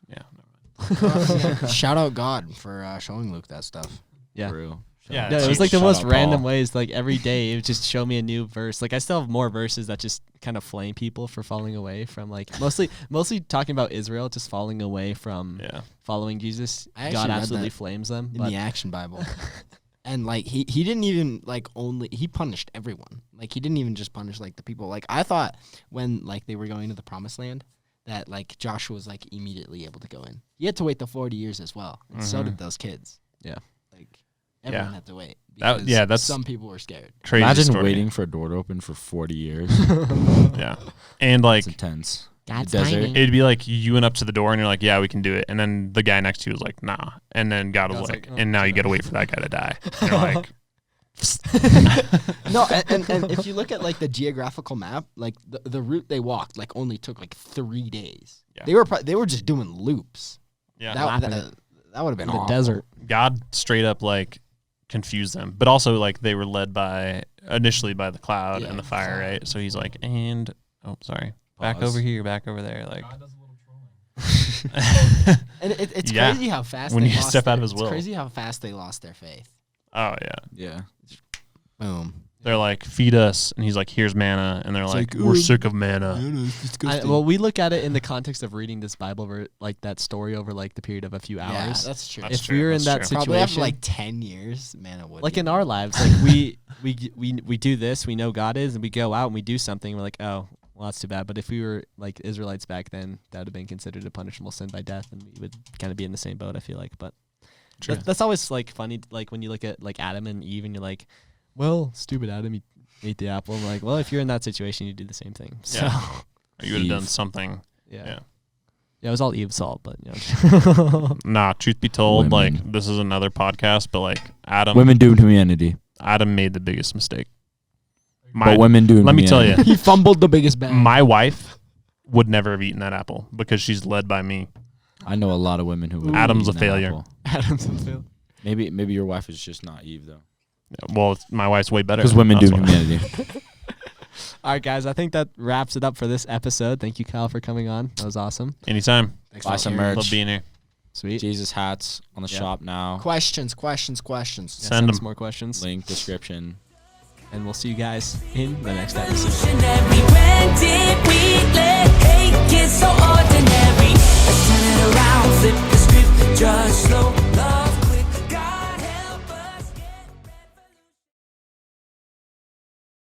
Yeah. Shout out God for showing Luke that stuff. Yeah. For real. Yeah, No, it it's was like the Shout most out random Paul. ways. Like every day, it would just show me a new verse. Like I still have more verses that just kind of flame people for falling away from like mostly talking about Israel just falling away from Yeah. following Jesus. I actually God read absolutely that flames them. in But the Action Bible. And like he didn't even like he punished everyone. Like he didn't even just punish like the people. Like I thought when like they were going to the promised land that like Joshua was like immediately able to go in. He had to wait the 40 years as well. And so did those kids. Yeah. Like everyone Yeah. had to wait. That- because yeah, that's some people were scared. Crazy Imagine story. waiting for a door to open for 40 years. Yeah. And like It's intense. God's The desert. timing. it'd be like you went up to the door and you're like, yeah, we can do it. And then the guy next to you was like, nah. And then God was God's like, like, oh, and now you okay. got to wait for that guy to die. And you're like, No, and if you look at like the geographical map, like the route they walked like only took like 3 days. Yeah. They were just doing loops. yeah. That would have been in the awful. desert. God straight up like confused them, but also like they were led initially by the cloud Yeah, and the fire, cloud. right? So he's like, and back Pause. over here, back over there, like. God does a little trolling. And it's Yeah. crazy how fast When they you lost step out their- of his it's will. crazy how fast they lost their faith. Oh yeah, Yeah. Boom. they're like, feed us, and he's like, here's manna, and they're like, like, we're sick of manna. Well, we look at it in the context of reading this Bible, like that story over like the period of a few Yeah, hours. that's true. That's If true, we were in that's that true. Probably after situation, like 10 years, man, it would like be. in our lives, like we do this, we know God is, and we go out and we do something. We're like, oh, well, that's too bad. But if we were like Israelites back then, that would have been considered a punishable sin by death, and we would kind of be in the same boat. I feel like, but True. that's always like funny. Like when you look at like Adam and Eve, and you're like, well, stupid Adam, he ate the apple. And like, well, if you're in that situation, you do the same thing. So Yeah. You would have done Eve. something. yeah. Yeah. Yeah, it was all Eve's fault, but you know. Nah, truth be told, Women. like this is another podcast, but like Women doomed humanity. Adam made the biggest mistake. But women doomed let me tell you, he fumbled the biggest bag. my wife would never have eaten that apple because she's led by me. I know a lot of women who would Adam's eat a that failure. apple. Adam's in field. Maybe your wife is just not Eve though. Well, my wife's way better. Because women That's doomed why. humanity. All right, guys, I think that wraps it up for this episode. Thank you, Kyle, for coming on. That was awesome. Anytime. Thanks Buy for some hearing. merch. Love being here. Sweet. Jesus hats on the Yeah. shop now. Questions. Yeah, Send us 'em. more questions. Link description. And we'll see you guys in the next episode. Revolutionary. When did we